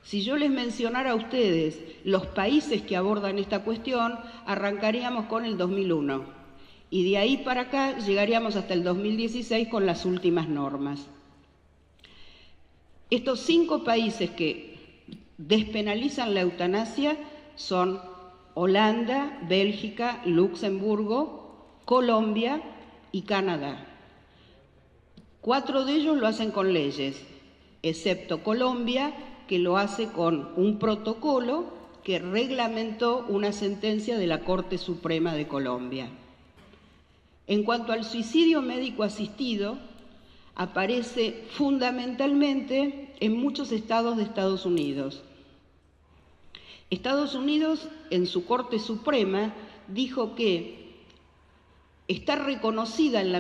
Si yo les mencionara a ustedes los países que abordan esta cuestión, arrancaríamos con el 2001 y de ahí para acá llegaríamos hasta el 2016 con las últimas normas. Estos 5 países que despenalizan la eutanasia son Holanda, Bélgica, Luxemburgo, Colombia y Canadá. 4 de ellos lo hacen con leyes, excepto Colombia, que lo hace con un protocolo que reglamentó una sentencia de la Corte Suprema de Colombia. En cuanto al suicidio médico asistido, aparece fundamentalmente en muchos estados de Estados Unidos. Estados Unidos, en su Corte Suprema, dijo que está reconocida en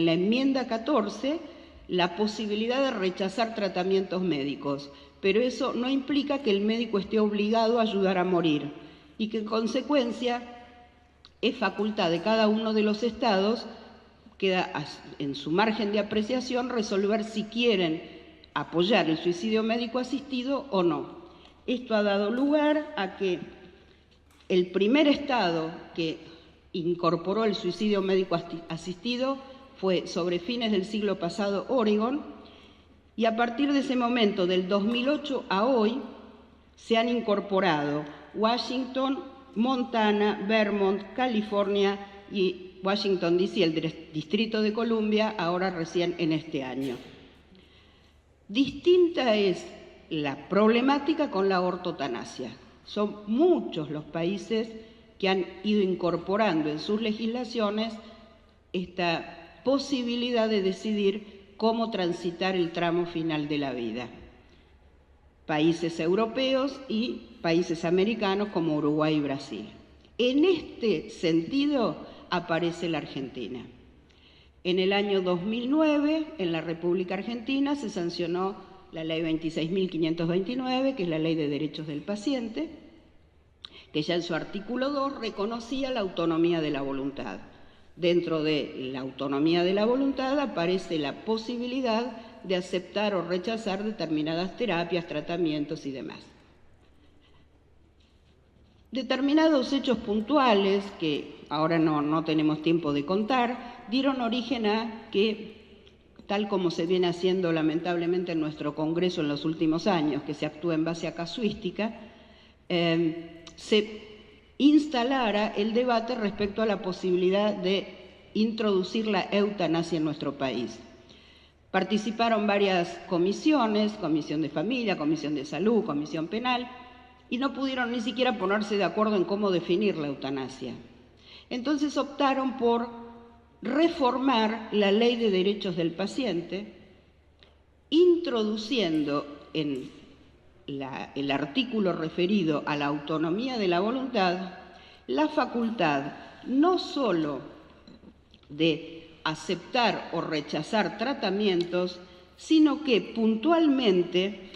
la enmienda 14 la posibilidad de rechazar tratamientos médicos, pero eso no implica que el médico esté obligado a ayudar a morir y que en consecuencia es facultad de cada uno de los estados, queda en su margen de apreciación resolver si quieren apoyar el suicidio médico asistido o no. Esto ha dado lugar a que el primer estado que incorporó el suicidio médico asistido fue sobre fines del siglo pasado Oregon, y a partir de ese momento, del 2008 a hoy, se han incorporado Washington, Montana, Vermont, California y Washington D.C., el Distrito de Columbia, ahora recién en este año. Distinta es la problemática con la ortotanasia. Son muchos los países que han ido incorporando en sus legislaciones esta posibilidad de decidir cómo transitar el tramo final de la vida. Países europeos y países americanos como Uruguay y Brasil. En este sentido aparece la Argentina. En el año 2009, en la República Argentina, se sancionó la Ley 26.529, que es la Ley de Derechos del Paciente, que ya en su artículo 2 reconocía la autonomía de la voluntad. Dentro de la autonomía de la voluntad aparece la posibilidad de aceptar o rechazar determinadas terapias, tratamientos y demás. Determinados hechos puntuales, que ahora no tenemos tiempo de contar, dieron origen a que, tal como se viene haciendo lamentablemente en nuestro Congreso en los últimos años, que se actúa en base a casuística, se instalara el debate respecto a la posibilidad de introducir la eutanasia en nuestro país. Participaron varias comisiones, Comisión de Familia, Comisión de Salud, Comisión Penal, y no pudieron ni siquiera ponerse de acuerdo en cómo definir la eutanasia. Entonces optaron por reformar la Ley de Derechos del Paciente, introduciendo en el artículo referido a la autonomía de la voluntad la facultad no solo de aceptar o rechazar tratamientos, sino que puntualmente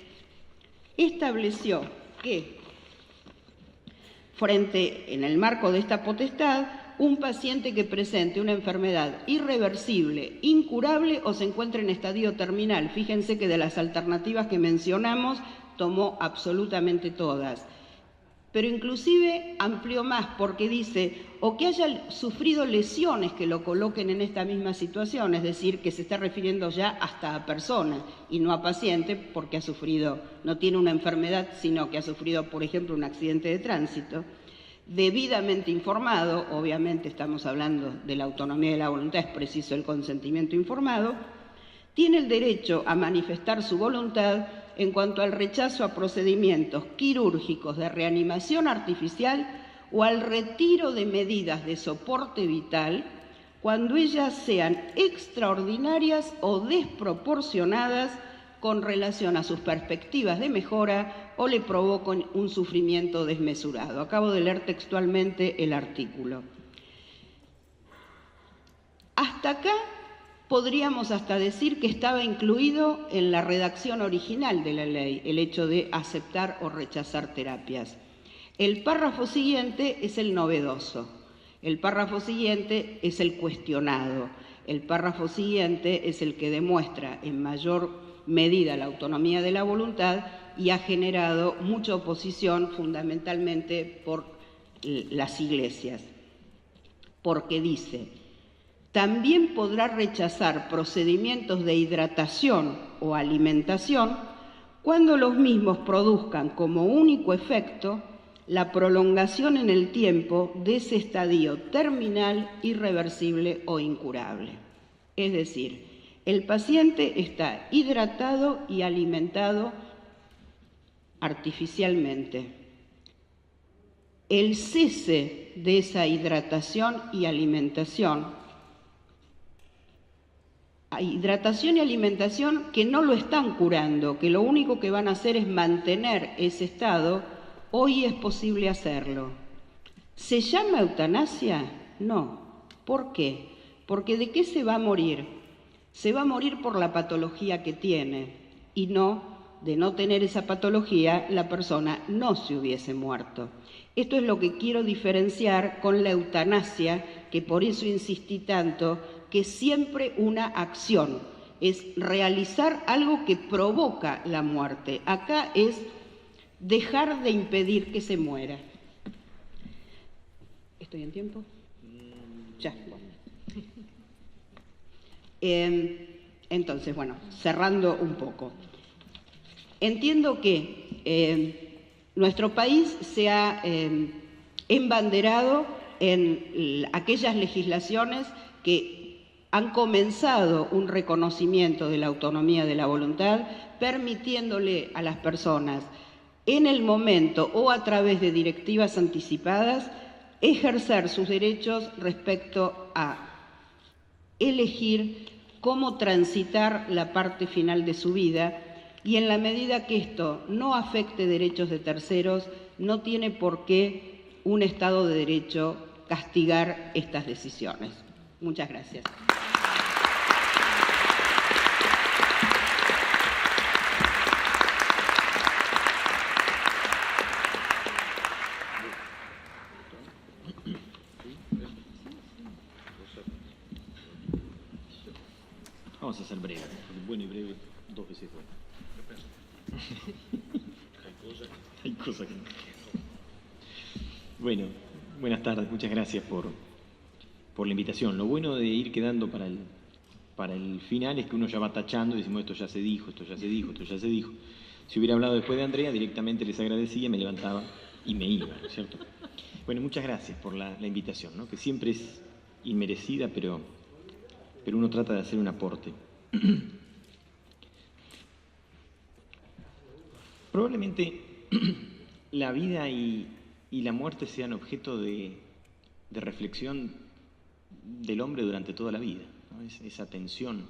estableció que en el marco de esta potestad, un paciente que presente una enfermedad irreversible, incurable o se encuentre en estadio terminal, fíjense que de las alternativas que mencionamos tomó absolutamente todas, pero inclusive amplió más porque dice, o que haya sufrido lesiones que lo coloquen en esta misma situación, es decir, que se está refiriendo ya hasta a persona y no a paciente, porque ha sufrido, no tiene una enfermedad, sino que ha sufrido, por ejemplo, un accidente de tránsito, debidamente informado, obviamente estamos hablando de la autonomía de la voluntad, es preciso el consentimiento informado, tiene el derecho a manifestar su voluntad en cuanto al rechazo a procedimientos quirúrgicos de reanimación artificial o al retiro de medidas de soporte vital cuando ellas sean extraordinarias o desproporcionadas con relación a sus perspectivas de mejora o le provocan un sufrimiento desmesurado. Acabo de leer textualmente el artículo. Hasta acá podríamos hasta decir que estaba incluido en la redacción original de la ley el hecho de aceptar o rechazar terapias. El párrafo siguiente es el novedoso, el párrafo siguiente es el cuestionado, el párrafo siguiente es el que demuestra en mayor medida la autonomía de la voluntad y ha generado mucha oposición fundamentalmente por las iglesias, porque dice: también podrá rechazar procedimientos de hidratación o alimentación cuando los mismos produzcan como único efecto la prolongación en el tiempo de ese estadio terminal, irreversible o incurable. Es decir, el paciente está hidratado y alimentado artificialmente. El cese de esa hidratación y alimentación y alimentación que no lo están curando, que lo único que van a hacer es mantener ese estado, hoy es posible hacerlo. ¿Se llama eutanasia? No. ¿Por qué? Porque ¿de qué se va a morir? Se va a morir por la patología que tiene y no, de no tener esa patología, la persona no se hubiese muerto. Esto es lo que quiero diferenciar con la eutanasia, que por eso insistí tanto, que es siempre una acción, es realizar algo que provoca la muerte. Acá es dejar de impedir que se muera. ¿Estoy en tiempo? Ya, bueno. Entonces, bueno, cerrando un poco. Entiendo que nuestro país se ha embanderado en aquellas legislaciones que han comenzado un reconocimiento de la autonomía de la voluntad, permitiéndole a las personas en el momento o a través de directivas anticipadas ejercer sus derechos respecto a elegir cómo transitar la parte final de su vida, y en la medida que esto no afecte derechos de terceros, no tiene por qué un Estado de Derecho castigar estas decisiones. Muchas gracias. Vamos a ser breves, porque bueno y breve 2 veces bueno. Hay cosas que no. Bueno, buenas tardes, muchas gracias por la invitación. Lo bueno de ir quedando para el final es que uno ya va tachando y decimos esto ya se dijo, esto ya se dijo, esto ya se dijo. Si hubiera hablado después de Andrea, directamente les agradecía, me levantaba y me iba, ¿no es cierto? Bueno, muchas gracias por la invitación, ¿no? Que siempre es inmerecida, pero uno trata de hacer un aporte. Probablemente la vida y la muerte sean objeto de reflexión del hombre durante toda la vida, ¿no? Esa tensión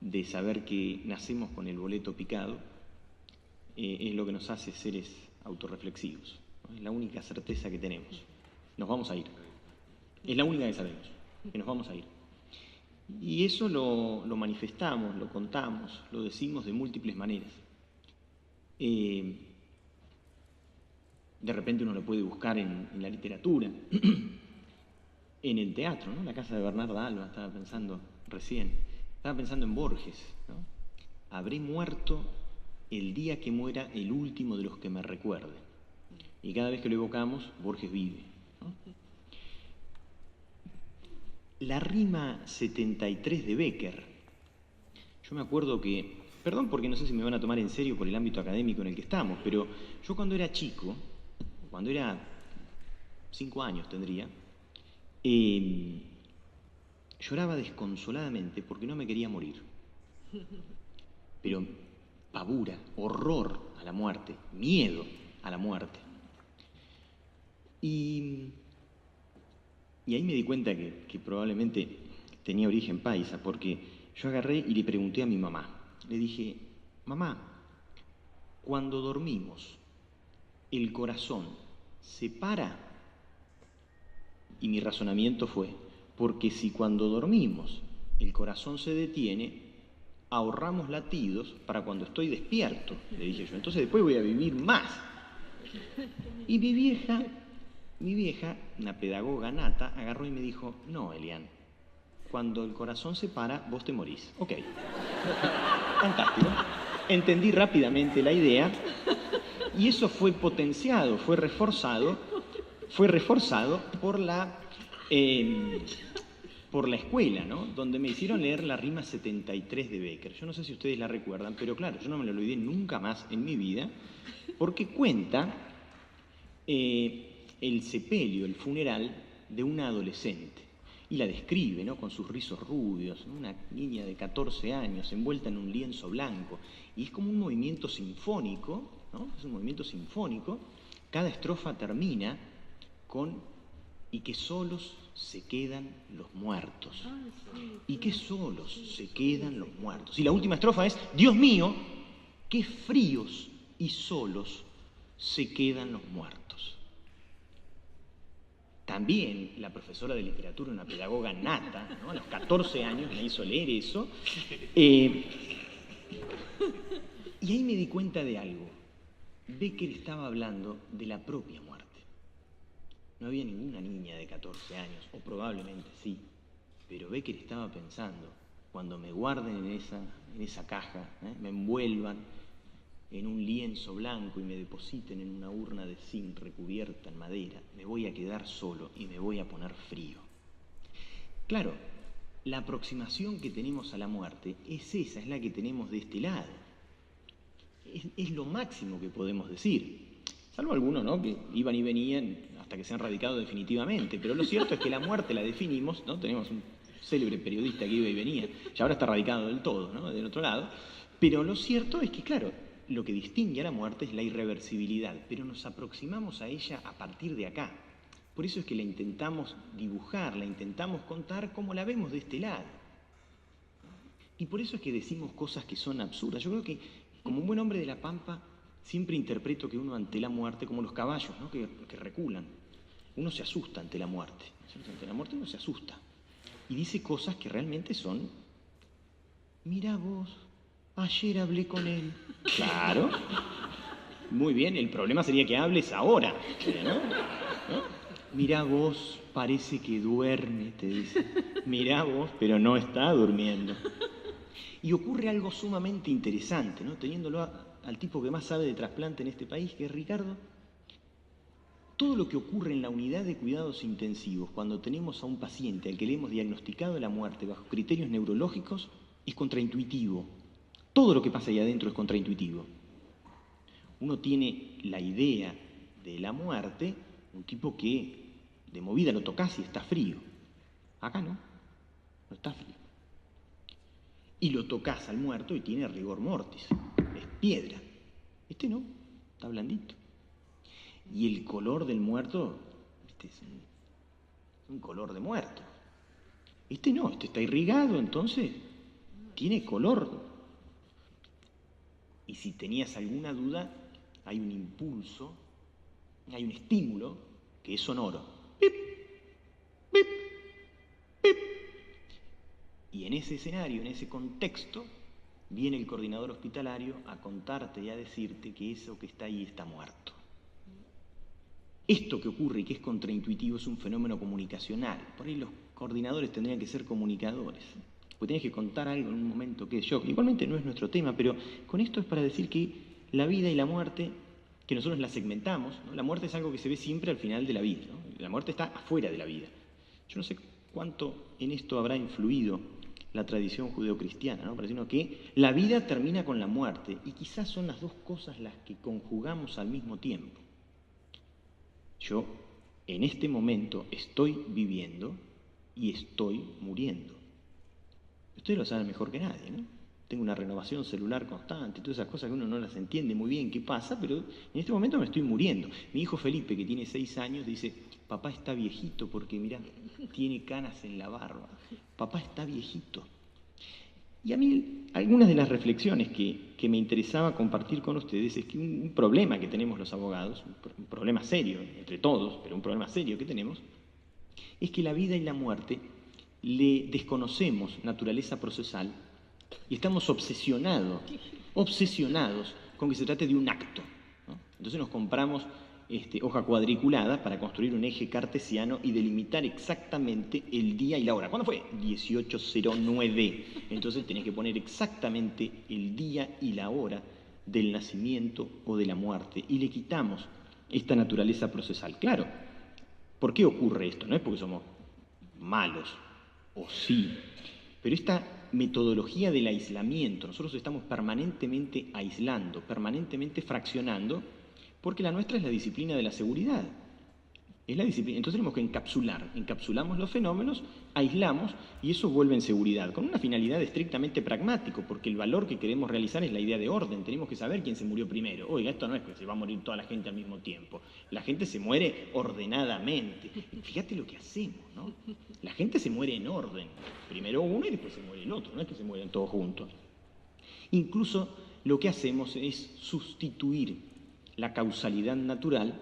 de saber que nacemos con el boleto picado es lo que nos hace seres autorreflexivos, ¿no? Es la única certeza que tenemos. Nos vamos a ir. Es la única que sabemos, que nos vamos a ir. Y eso lo manifestamos, lo contamos, lo decimos de múltiples maneras. De repente uno lo puede buscar en la literatura, en el teatro, ¿no? La casa de Bernarda Alba, estaba pensando recién. Estaba pensando en Borges, ¿no? Habré muerto el día que muera el último de los que me recuerden. Y cada vez que lo evocamos, Borges vive, ¿no? La rima 73 de Bécquer. Yo me acuerdo que, perdón porque no sé si me van a tomar en serio por el ámbito académico en el que estamos, pero yo cuando era chico, cuando era 5 años tendría, lloraba desconsoladamente porque no me quería morir. Pero pavura, horror a la muerte, miedo a la muerte. Y ahí me di cuenta que probablemente tenía origen paisa, porque yo agarré y le pregunté a mi mamá. Le dije, mamá, cuando dormimos, ¿el corazón se para? Y mi razonamiento fue, porque si cuando dormimos el corazón se detiene, ahorramos latidos para cuando estoy despierto, le dije yo. Entonces después voy a vivir más. Y mi vieja, una pedagoga nata, agarró y me dijo, no, Elian, cuando el corazón se para, vos te morís. Ok. Fantástico. Entendí rápidamente la idea y eso fue potenciado, fue reforzado por la escuela, ¿no? Donde me hicieron leer la rima 73 de Bécquer. Yo no sé si ustedes la recuerdan, pero claro, yo no me la olvidé nunca más en mi vida, porque cuenta el sepelio, el funeral de una adolescente. Y la describe, ¿no? Con sus rizos rubios, ¿no? Una niña de 14 años envuelta en un lienzo blanco. Y es como un movimiento sinfónico, ¿no? Es un movimiento sinfónico. Cada estrofa termina con y que solos se quedan los muertos. Y que solos se quedan los muertos. Y la última estrofa es, Dios mío, qué fríos y solos se quedan los muertos. También la profesora de literatura, una pedagoga nata, ¿no? A los 14 años me hizo leer eso. Y ahí me di cuenta de algo. Bécquer estaba hablando de la propia muerte. No había ninguna niña de 14 años, o probablemente sí, pero Bécquer estaba pensando, cuando me guarden en esa caja, me envuelvan en un lienzo blanco y me depositen en una urna de zinc recubierta en madera, me voy a quedar solo y me voy a poner frío. Claro, la aproximación que tenemos a la muerte es esa, es la que tenemos de este lado. Es lo máximo que podemos decir. Salvo algunos, ¿no?, que iban y venían hasta que se han radicado definitivamente. Pero lo cierto es que la muerte la definimos, ¿no? Tenemos un célebre periodista que iba y venía, y ahora está radicado del todo, ¿no?, del otro lado. Pero lo cierto es que, claro, lo que distingue a la muerte es la irreversibilidad, pero nos aproximamos a ella a partir de acá. Por eso es que la intentamos dibujar, la intentamos contar como la vemos de este lado. Y por eso es que decimos cosas que son absurdas. Yo creo que, como un buen hombre de la Pampa, siempre interpreto que uno ante la muerte, como los caballos, ¿no?, que reculan, uno se asusta ante la muerte, ¿cierto? Ante la muerte uno se asusta. Y dice cosas que realmente son, mirá vos, ayer hablé con él. Claro. Muy bien, el problema sería que hables ahora, ¿no? Mirá vos, parece que duerme, te dice. Mirá vos, pero no está durmiendo. Y ocurre algo sumamente interesante, ¿no? Teniéndolo al tipo que más sabe de trasplante en este país, que es Ricardo. Todo lo que ocurre en la unidad de cuidados intensivos cuando tenemos a un paciente al que le hemos diagnosticado la muerte bajo criterios neurológicos es contraintuitivo. Todo lo que pasa ahí adentro es contraintuitivo. Uno tiene la idea de la muerte, un tipo que de movida lo tocas y está frío. Acá no está frío. Y lo tocas al muerto y tiene rigor mortis, es piedra. Este no, está blandito. Y el color del muerto, este es un color de muerto. Este no, este está irrigado, entonces tiene color. Y si tenías alguna duda, hay un impulso, hay un estímulo que es sonoro. ¡Pip! ¡Pip! ¡Pip! Y en ese escenario, en ese contexto, viene el coordinador hospitalario a contarte y a decirte que eso que está ahí está muerto. Esto que ocurre y que es contraintuitivo es un fenómeno comunicacional. Por ahí los coordinadores tendrían que ser comunicadores. Porque tenés que contar algo en un momento que yo. Igualmente no es nuestro tema, pero con esto es para decir que la vida y la muerte que nosotros la segmentamos, ¿no? La muerte es algo que se ve siempre al final de la vida, ¿no? La muerte está afuera de la vida. Yo no sé cuánto en esto habrá influido la tradición judeocristiana, ¿no? Pareciendo que la vida termina con la muerte, y quizás son las dos cosas las que conjugamos al mismo tiempo. Yo en este momento estoy viviendo y estoy muriendo. Ustedes lo saben mejor que nadie, ¿no? Tengo una renovación celular constante, todas esas cosas que uno no las entiende muy bien qué pasa, pero en este momento me estoy muriendo. Mi hijo Felipe, que tiene 6 años, dice, papá está viejito porque, mirá, tiene canas en la barba. Papá está viejito. Y a mí, algunas de las reflexiones que me interesaba compartir con ustedes es que un problema que tenemos los abogados, un problema serio entre todos, pero un problema serio que tenemos, es que la vida y la muerte le desconocemos naturaleza procesal y estamos obsesionados con que se trate de un acto, ¿no? Entonces nos compramos hoja cuadriculada para construir un eje cartesiano y delimitar exactamente el día y la hora. ¿Cuándo fue? 1809. Entonces tenés que poner exactamente el día y la hora del nacimiento o de la muerte y le quitamos esta naturaleza procesal. Claro, ¿por qué ocurre esto? No es porque somos malos, o sí, pero esta metodología del aislamiento, nosotros estamos permanentemente aislando, permanentemente fraccionando, porque la nuestra es la disciplina de la seguridad. Es la disciplina. Entonces tenemos que encapsulamos los fenómenos, aislamos y eso vuelve en seguridad, con una finalidad estrictamente pragmático, porque el valor que queremos realizar es la idea de orden. Tenemos que saber quién se murió primero. Oiga, esto no es que se va a morir toda la gente al mismo tiempo. La gente se muere ordenadamente. Fíjate lo que hacemos, ¿no? La gente se muere en orden. Primero uno y después se muere el otro, no es que se mueren todos juntos. Incluso lo que hacemos es sustituir la causalidad natural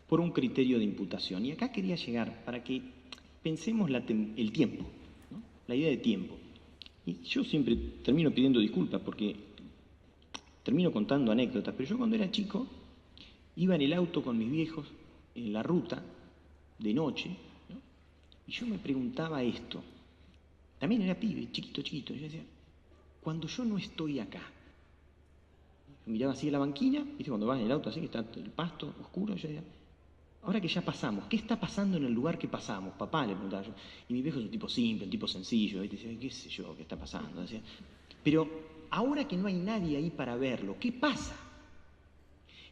por un criterio de imputación. Y acá quería llegar para que pensemos el tiempo, ¿no? La idea de tiempo. Y yo siempre termino pidiendo disculpas porque termino contando anécdotas, pero yo cuando era chico iba en el auto con mis viejos en la ruta de noche, ¿no? Y yo me preguntaba esto. También era pibe, chiquito. Yo decía, cuando yo no estoy acá, miraba así a la banquina, ¿viste? Cuando vas en el auto así, que está el pasto oscuro, yo decía, ahora que ya pasamos, ¿qué está pasando en el lugar que pasamos? Papá, le preguntaba yo. Y mi viejo es un tipo simple, un tipo sencillo, ¿viste? Decía, qué sé yo, qué está pasando. Decía, pero ahora que no hay nadie ahí para verlo, ¿qué pasa?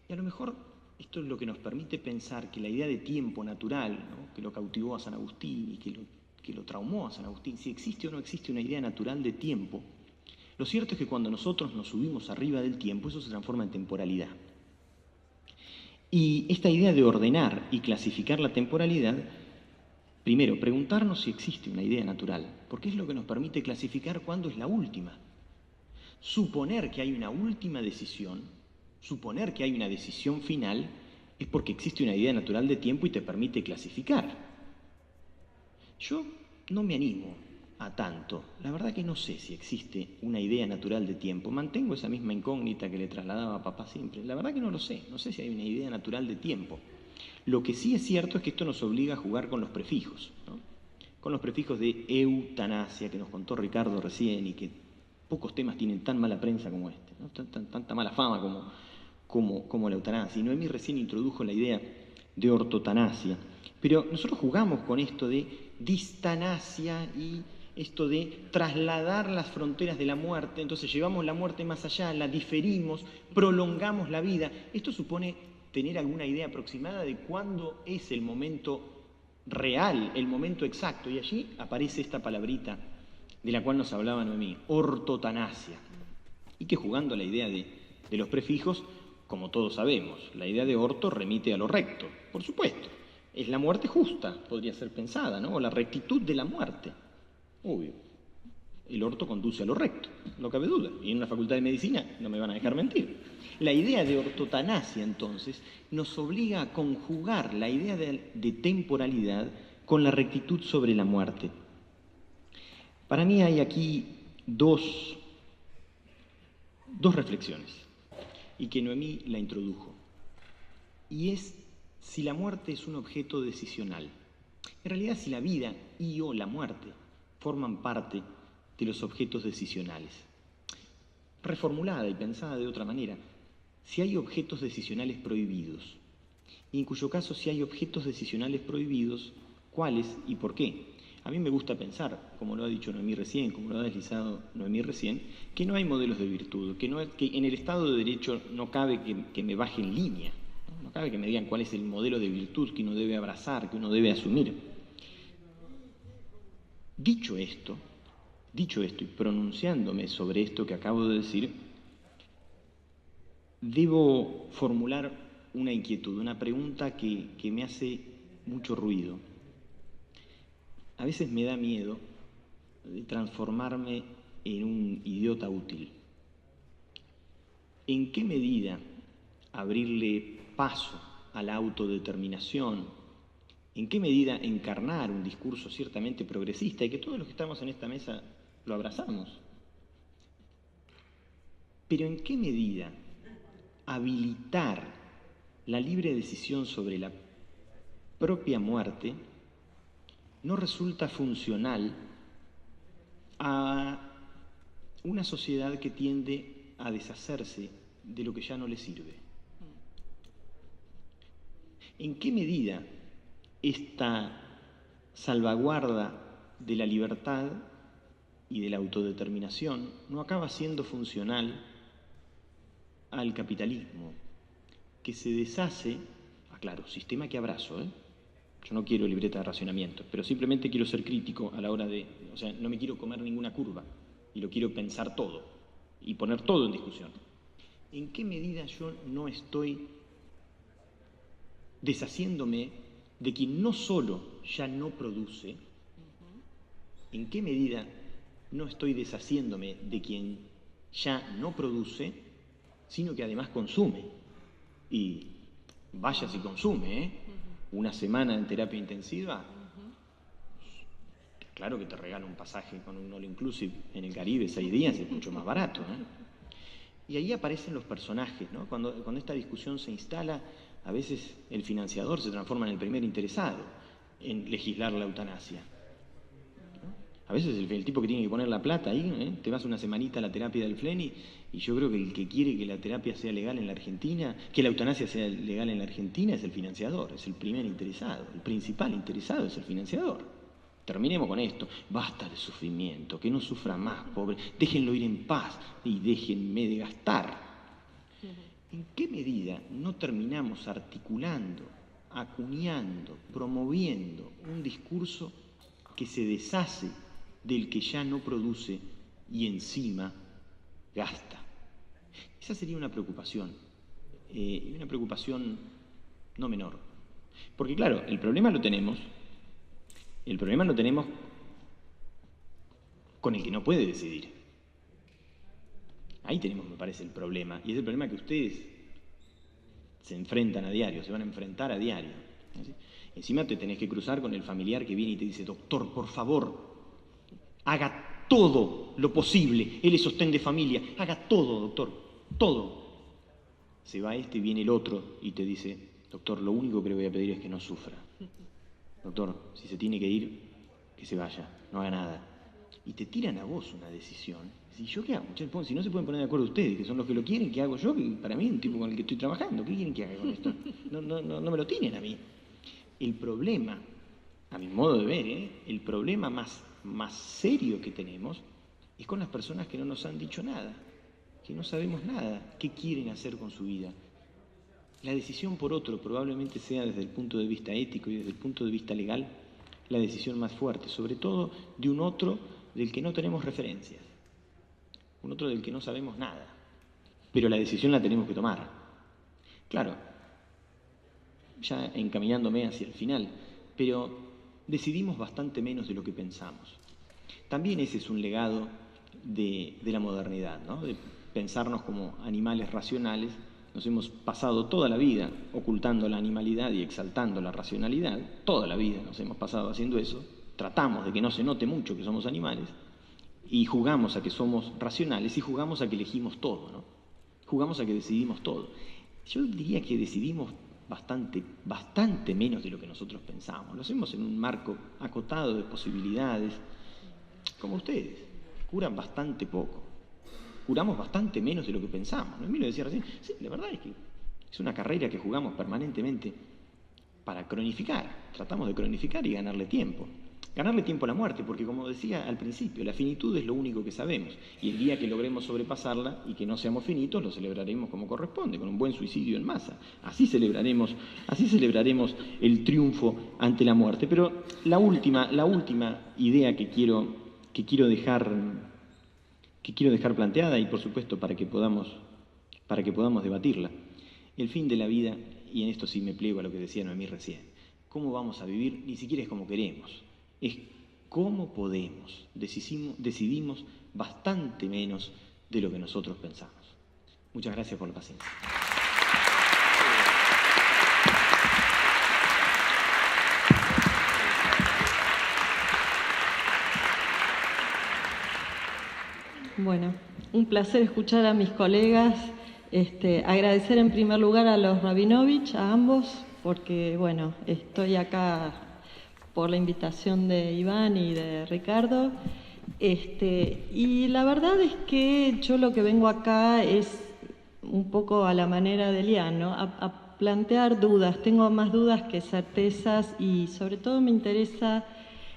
Y a lo mejor esto es lo que nos permite pensar que la idea de tiempo natural, ¿no? Que lo cautivó a San Agustín y que lo traumó a San Agustín, si existe o no existe una idea natural de tiempo, lo cierto es que cuando nosotros nos subimos arriba del tiempo, eso se transforma en temporalidad. Y esta idea de ordenar y clasificar la temporalidad, primero, preguntarnos si existe una idea natural, porque es lo que nos permite clasificar cuándo es la última. Suponer que hay una última decisión, suponer que hay una decisión final, es porque existe una idea natural de tiempo y te permite clasificar. Yo no me animo a tanto. La verdad que no sé si existe una idea natural de tiempo. Mantengo esa misma incógnita que le trasladaba a papá siempre. La verdad que no lo sé. No sé si hay una idea natural de tiempo. Lo que sí es cierto es que esto nos obliga a jugar con los prefijos, ¿no? Con los prefijos de eutanasia que nos contó Ricardo recién y que pocos temas tienen tan mala prensa como este, ¿no? Tanta mala fama como la eutanasia. Y Noemí recién introdujo la idea de ortotanasia. Pero nosotros jugamos con esto de distanasia y esto de trasladar las fronteras de la muerte, entonces llevamos la muerte más allá, la diferimos, prolongamos la vida. Esto supone tener alguna idea aproximada de cuándo es el momento real, el momento exacto, y allí aparece esta palabrita de la cual nos hablaba Noemí, ortotanasia, y que jugando la idea de los prefijos, como todos sabemos, la idea de orto remite a lo recto, por supuesto, es la muerte justa, podría ser pensada, ¿no? O la rectitud de la muerte. Obvio, el orto conduce a lo recto, no cabe duda, y en una facultad de medicina no me van a dejar mentir. La idea de ortotanasia, entonces, nos obliga a conjugar la idea de temporalidad con la rectitud sobre la muerte. Para mí hay aquí dos reflexiones, y que Noemí la introdujo, y es si la muerte es un objeto decisional. En realidad, si la vida y o la muerte forman parte de los objetos decisionales. Reformulada y pensada de otra manera, si hay objetos decisionales prohibidos, y en cuyo caso si hay objetos decisionales prohibidos, ¿cuáles y por qué? A mí me gusta pensar, como lo ha dicho Noemí recién, como lo ha deslizado Noemí recién, que no hay modelos de virtud, que en el Estado de Derecho no cabe que me baje en línea, no cabe que me digan cuál es el modelo de virtud que uno debe abrazar, que uno debe asumir. Dicho esto y pronunciándome sobre esto que acabo de decir, debo formular una inquietud, una pregunta que me hace mucho ruido. A veces me da miedo de transformarme en un idiota útil. ¿En qué medida abrirle paso a la autodeterminación? ¿En qué medida encarnar un discurso ciertamente progresista y que todos los que estamos en esta mesa lo abrazamos? Pero ¿en qué medida habilitar la libre decisión sobre la propia muerte no resulta funcional a una sociedad que tiende a deshacerse de lo que ya no le sirve? ¿En qué medida esta salvaguarda de la libertad y de la autodeterminación no acaba siendo funcional al capitalismo, que se deshace, aclaro, sistema que abrazo, Yo no quiero libreta de racionamiento, pero simplemente quiero ser crítico a la hora de, o sea, no me quiero comer ninguna curva y lo quiero pensar todo y poner todo en discusión. ¿En qué medida yo no estoy deshaciéndome de quien no solo ya no produce? ¿En qué medida no estoy deshaciéndome de quien ya no produce, sino que además consume? Y vaya si consume, Una semana en terapia intensiva, claro que te regala un pasaje con un all inclusive en el Caribe 6 días, es mucho más barato, Y ahí aparecen los personajes, ¿no? Cuando esta discusión se instala, a veces el financiador se transforma en el primer interesado en legislar la eutanasia. A veces el tipo que tiene que poner la plata ahí, te vas una semanita a la terapia del Fleni, y yo creo que el que quiere que la terapia sea legal en la Argentina, que la eutanasia sea legal en la Argentina, es el financiador, es el primer interesado, el principal interesado es el financiador. Terminemos con esto, basta de sufrimiento, que no sufra más, pobre, déjenlo ir en paz y déjenme de gastar. ¿En qué medida no terminamos articulando, acuñando, promoviendo un discurso que se deshace del que ya no produce y encima gasta? Esa sería una preocupación, y una preocupación no menor. Porque claro, el problema lo tenemos con el que no puede decidir. Ahí tenemos, me parece, el problema, y es el problema que ustedes se enfrentan a diario, se van a enfrentar a diario. ¿Sí? Encima te tenés que cruzar con el familiar que viene y te dice: doctor, por favor, haga todo lo posible, él es sostén de familia, haga todo, doctor, todo. Se va este y viene el otro y te dice: doctor, lo único que le voy a pedir es que no sufra. Doctor, si se tiene que ir, que se vaya, no haga nada. Y te tiran a vos una decisión. Si yo qué hago, si no se pueden poner de acuerdo ustedes, que son los que lo quieren, ¿qué hago yo? Que para mí es un tipo con el que estoy trabajando, ¿qué quieren que haga con esto? No me lo tienen a mí. El problema, a mi modo de ver, el problema más serio que tenemos es con las personas que no nos han dicho nada, que no sabemos nada, qué quieren hacer con su vida. La decisión por otro probablemente sea, desde el punto de vista ético y desde el punto de vista legal, la decisión más fuerte, sobre todo de un otro del que no tenemos referencias, un otro del que no sabemos nada, pero la decisión la tenemos que tomar. Claro, ya encaminándome hacia el final, pero decidimos bastante menos de lo que pensamos. También ese es un legado de la modernidad, ¿no? De pensarnos como animales racionales. Nos hemos pasado toda la vida ocultando la animalidad y exaltando la racionalidad. Toda la vida nos hemos pasado haciendo eso. Tratamos de que no se note mucho que somos animales y jugamos a que somos racionales y jugamos a que elegimos todo, ¿no? Jugamos a que decidimos todo. Yo diría que decidimos bastante menos de lo que nosotros pensamos. Lo hacemos en un marco acotado de posibilidades, como ustedes, curan bastante poco. juramos bastante menos de lo que pensamos. Noemí lo decía recién, sí, la verdad es que es una carrera que jugamos permanentemente para cronificar. Tratamos de cronificar y ganarle tiempo. Ganarle tiempo a la muerte, porque como decía al principio, la finitud es lo único que sabemos. Y el día que logremos sobrepasarla y que no seamos finitos, lo celebraremos como corresponde, con un buen suicidio en masa. Así celebraremos el triunfo ante la muerte. Pero la última idea que quiero dejar planteada, y por supuesto para que podamos debatirla, el fin de la vida, y en esto sí me pliego a lo que decía Noemí recién, cómo vamos a vivir ni siquiera es como queremos, es cómo podemos. Decidimos bastante menos de lo que nosotros pensamos. Muchas gracias por la paciencia. Bueno, un placer escuchar a mis colegas. Agradecer en primer lugar a los Rabinovich, a ambos, porque bueno, estoy acá por la invitación de Iván y de Ricardo. Y la verdad es que yo lo que vengo acá es un poco a la manera de Lian, ¿no? A plantear dudas. Tengo más dudas que certezas y sobre todo me interesa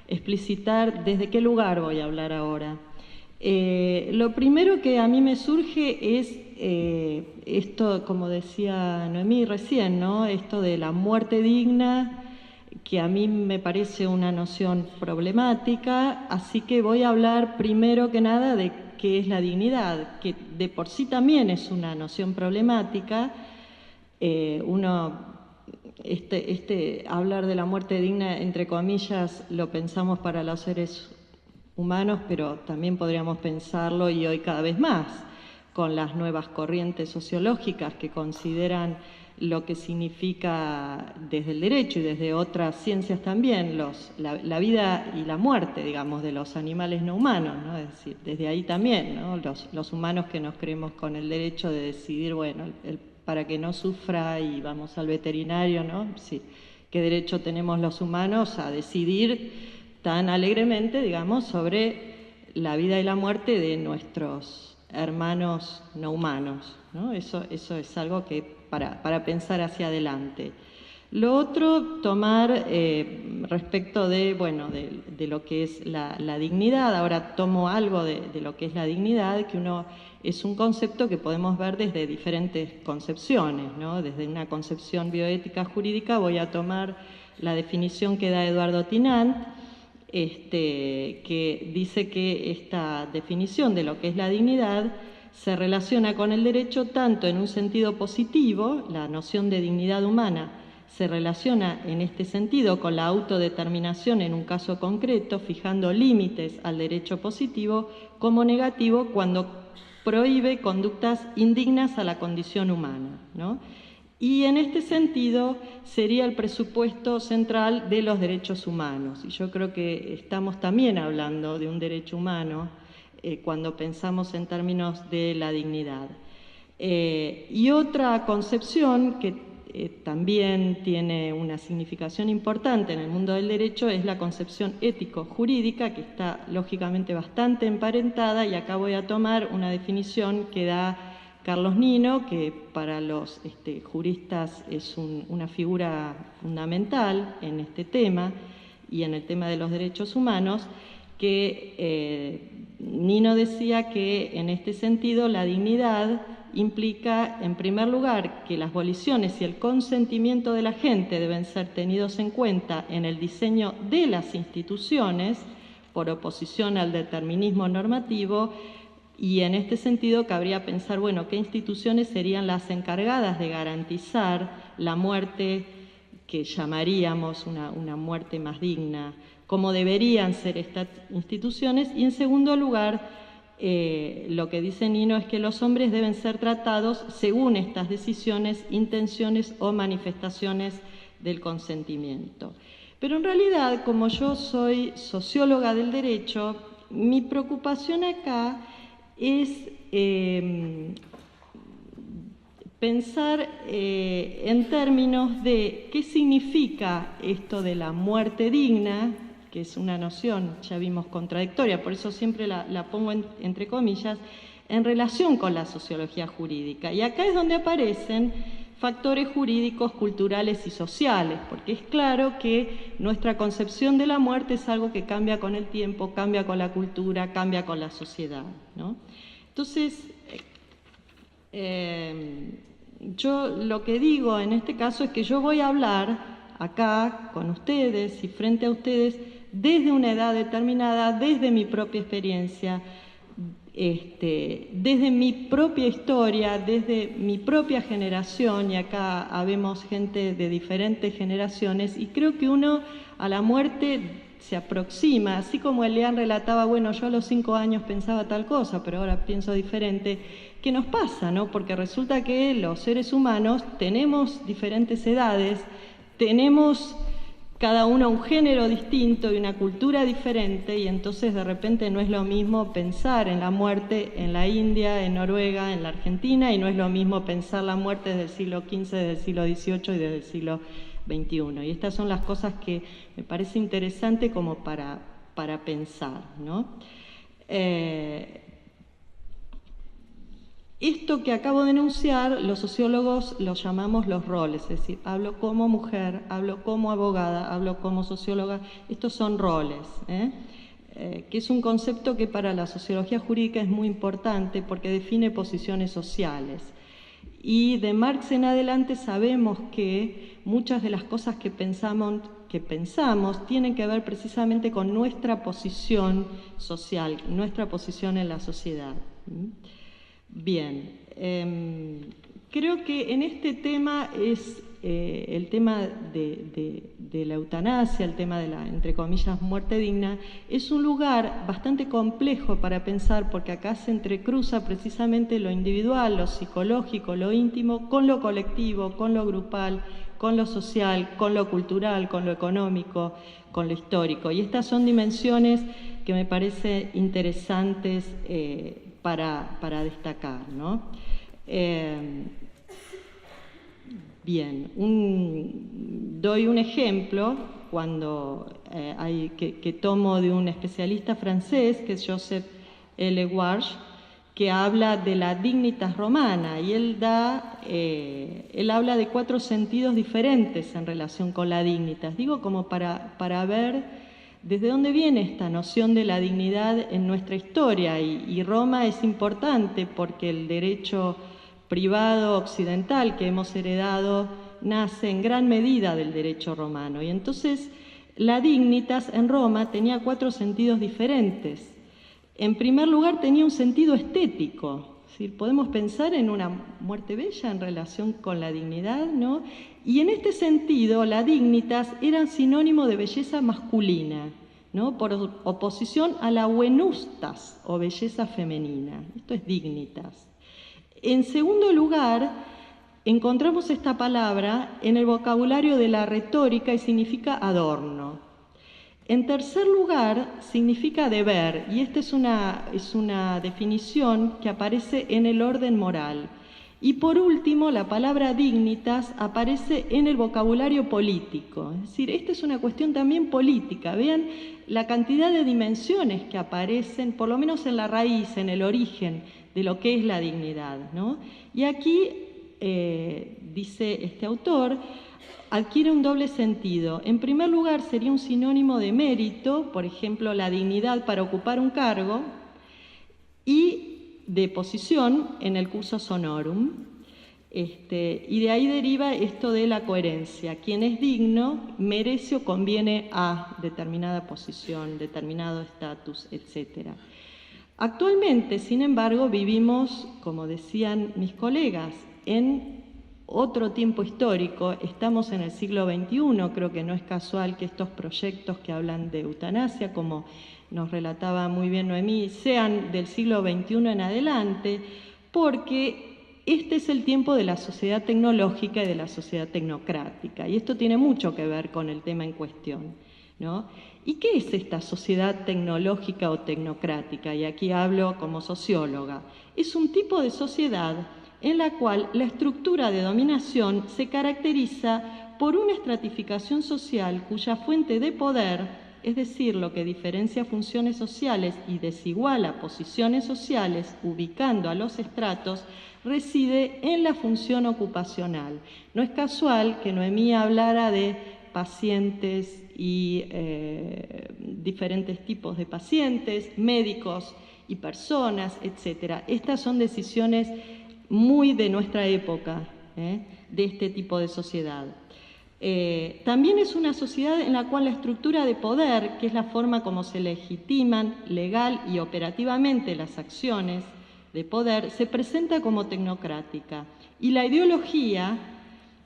explicitar desde qué lugar voy a hablar ahora. Lo primero que a mí me surge es esto, como decía Noemí recién, ¿no? Esto de la muerte digna, que a mí me parece una noción problemática, así que voy a hablar primero que nada de qué es la dignidad, que de por sí también es una noción problemática. Hablar de la muerte digna, entre comillas, lo pensamos para los seres humanos, pero también podríamos pensarlo, y hoy cada vez más, con las nuevas corrientes sociológicas que consideran lo que significa desde el derecho y desde otras ciencias también, la vida y la muerte, digamos, de los animales no humanos, ¿no? Es decir, desde ahí también, ¿no? Los humanos que nos creemos con el derecho de decidir, bueno, para que no sufra y vamos al veterinario, ¿no? Sí, ¿qué derecho tenemos los humanos a decidir tan alegremente, digamos, sobre la vida y la muerte de nuestros hermanos no humanos, ¿no? Eso es algo que para pensar hacia adelante. Lo otro, tomar respecto de lo que es la dignidad. Ahora tomo algo de lo que es la dignidad, que es un concepto que podemos ver desde diferentes concepciones, ¿no? Desde una concepción bioética jurídica voy a tomar la definición que da Eduardo Tinant, que dice que esta definición de lo que es la dignidad se relaciona con el derecho tanto en un sentido positivo, la noción de dignidad humana se relaciona en este sentido con la autodeterminación en un caso concreto, fijando límites al derecho positivo, como negativo cuando prohíbe conductas indignas a la condición humana, ¿no? Y en este sentido sería el presupuesto central de los derechos humanos. Y yo creo que estamos también hablando de un derecho humano cuando pensamos en términos de la dignidad. Y otra concepción que también tiene una significación importante en el mundo del derecho es la concepción ético-jurídica, que está lógicamente bastante emparentada, y acá voy a tomar una definición que da Carlos Nino, que para los juristas es una figura fundamental en este tema y en el tema de los derechos humanos, que Nino decía que en este sentido la dignidad implica, en primer lugar, que las voliciones y el consentimiento de la gente deben ser tenidos en cuenta en el diseño de las instituciones, por oposición al determinismo normativo, y en este sentido cabría pensar, bueno, ¿qué instituciones serían las encargadas de garantizar la muerte que llamaríamos una muerte más digna? ¿Cómo deberían ser estas instituciones? Y en segundo lugar, lo que dice Nino es que los hombres deben ser tratados según estas decisiones, intenciones o manifestaciones del consentimiento. Pero en realidad, como yo soy socióloga del derecho, mi preocupación acá es pensar en términos de qué significa esto de la muerte digna, que es una noción, ya vimos, contradictoria, por eso siempre la pongo entre comillas, en relación con la sociología jurídica. Y acá es donde aparecen factores jurídicos, culturales y sociales, porque es claro que nuestra concepción de la muerte es algo que cambia con el tiempo, cambia con la cultura, cambia con la sociedad, ¿no? Entonces, yo lo que digo en este caso es que yo voy a hablar acá con ustedes y frente a ustedes desde una edad determinada, desde mi propia experiencia, desde mi propia historia, desde mi propia generación, y acá habemos gente de diferentes generaciones, y creo que uno a la muerte se aproxima, así como Elian relataba, bueno, yo a los 5 años pensaba tal cosa, pero ahora pienso diferente. ¿Qué nos pasa, no? Porque resulta que los seres humanos tenemos diferentes edades, tenemos cada uno un género distinto y una cultura diferente, y entonces de repente no es lo mismo pensar en la muerte en la India, en Noruega, en la Argentina, y no es lo mismo pensar la muerte desde el siglo XV, desde el siglo XVIII y desde el siglo XXI. Y estas son las cosas que me parece interesante como para pensar, ¿no? Esto que acabo de enunciar, los sociólogos lo llamamos los roles, es decir, hablo como mujer, hablo como abogada, hablo como socióloga, estos son roles, que es un concepto que para la sociología jurídica es muy importante porque define posiciones sociales. Y de Marx en adelante sabemos que muchas de las cosas que pensamos tienen que ver precisamente con nuestra posición social, nuestra posición en la sociedad. Bien, creo que en este tema es el tema de la eutanasia, el tema de la, entre comillas, muerte digna, es un lugar bastante complejo para pensar porque acá se entrecruza precisamente lo individual, lo psicológico, lo íntimo, con lo colectivo, con lo grupal, con lo social, con lo cultural, con lo económico, con lo histórico. Y estas son dimensiones que me parece interesantes para destacar, ¿no? Bien, doy un ejemplo que tomo de un especialista francés, que es Joseph L. Warsh, que habla de la dignitas romana, y él habla de 4 sentidos diferentes en relación con la dignitas. Digo como para ver desde dónde viene esta noción de la dignidad en nuestra historia, y Roma es importante porque el derecho privado occidental que hemos heredado nace en gran medida del derecho romano, y entonces la dignitas en Roma tenía 4 sentidos diferentes. En primer lugar tenía un sentido estético, es decir, podemos pensar en una muerte bella en relación con la dignidad, ¿no? Y en este sentido, la dignitas era sinónimo de belleza masculina, ¿no? Por oposición a la venustas, o belleza femenina. Esto es dignitas. En segundo lugar, encontramos esta palabra en el vocabulario de la retórica y significa adorno. En tercer lugar, significa deber, y esta es una definición que aparece en el orden moral. Y por último, la palabra dignitas aparece en el vocabulario político. Es decir, esta es una cuestión también política. Vean la cantidad de dimensiones que aparecen, por lo menos en la raíz, en el origen de lo que es la dignidad, ¿no? Y aquí, dice este autor, adquiere un doble sentido. En primer lugar, sería un sinónimo de mérito, por ejemplo, la dignidad para ocupar un cargo, y de posición en el cursus honorum, y de ahí deriva esto de la coherencia. Quien es digno merece o conviene a determinada posición, determinado estatus, etc. Actualmente, sin embargo, vivimos, como decían mis colegas, en otro tiempo histórico. Estamos en el siglo XXI, creo que no es casual que estos proyectos que hablan de eutanasia, como nos relataba muy bien Noemí, sean del siglo XXI en adelante, porque este es el tiempo de la sociedad tecnológica y de la sociedad tecnocrática, y esto tiene mucho que ver con el tema en cuestión, ¿no? ¿Y qué es esta sociedad tecnológica o tecnocrática? Y aquí hablo como socióloga. Es un tipo de sociedad en la cual la estructura de dominación se caracteriza por una estratificación social cuya fuente de poder es decir, lo que diferencia funciones sociales y desiguala posiciones sociales, ubicando a los estratos, reside en la función ocupacional. No es casual que Noemí hablara de pacientes y diferentes tipos de pacientes, médicos y personas, etc. Estas son decisiones muy de nuestra época, de este tipo de sociedad. También es una sociedad en la cual la estructura de poder, que es la forma como se legitiman legal y operativamente las acciones de poder, se presenta como tecnocrática. Y la ideología,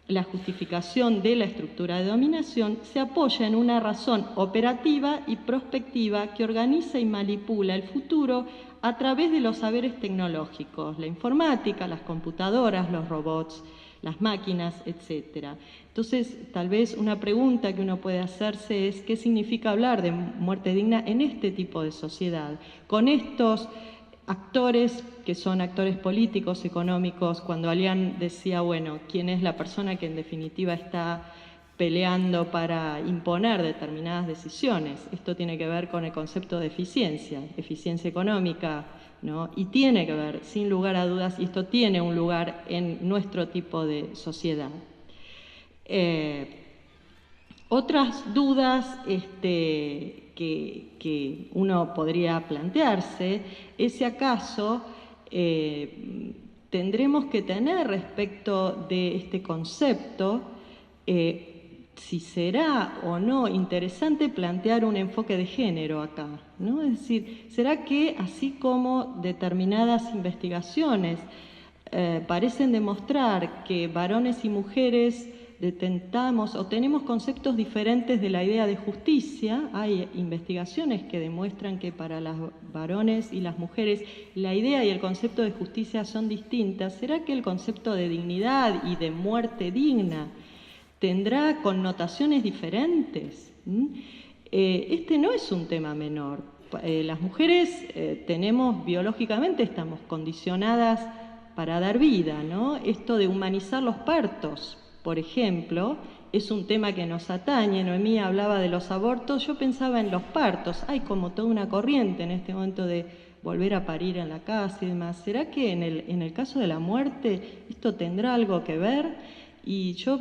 la justificación de la estructura de dominación, se apoya en una razón operativa y prospectiva que organiza y manipula el futuro a través de los saberes tecnológicos, la informática, las computadoras, los robots, las máquinas, etc. Entonces, tal vez una pregunta que uno puede hacerse es ¿qué significa hablar de muerte digna en este tipo de sociedad? Con estos actores que son actores políticos, económicos, cuando Alián decía, bueno, ¿quién es la persona que en definitiva está peleando para imponer determinadas decisiones? Esto tiene que ver con el concepto de eficiencia económica, ¿no? Y tiene que ver, sin lugar a dudas, y esto tiene un lugar en nuestro tipo de sociedad. Otras dudas que uno podría plantearse es si acaso tendremos que tener respecto de este concepto, si será o no interesante plantear un enfoque de género acá, ¿no? Es decir, ¿será que así como determinadas investigaciones parecen demostrar que varones y mujeres detentamos o tenemos conceptos diferentes de la idea de justicia? Hay investigaciones que demuestran que para los varones y las mujeres la idea y el concepto de justicia son distintas. ¿Será que el concepto de dignidad y de muerte digna tendrá connotaciones diferentes? Este no es un tema menor. Las mujeres biológicamente estamos condicionadas para dar vida, ¿no? Esto de humanizar los partos, por ejemplo, es un tema que nos atañe. Noemí hablaba de los abortos, yo pensaba en los partos. Hay como toda una corriente en este momento de volver a parir en la casa y demás. ¿Será que en el caso de la muerte esto tendrá algo que ver? Y yo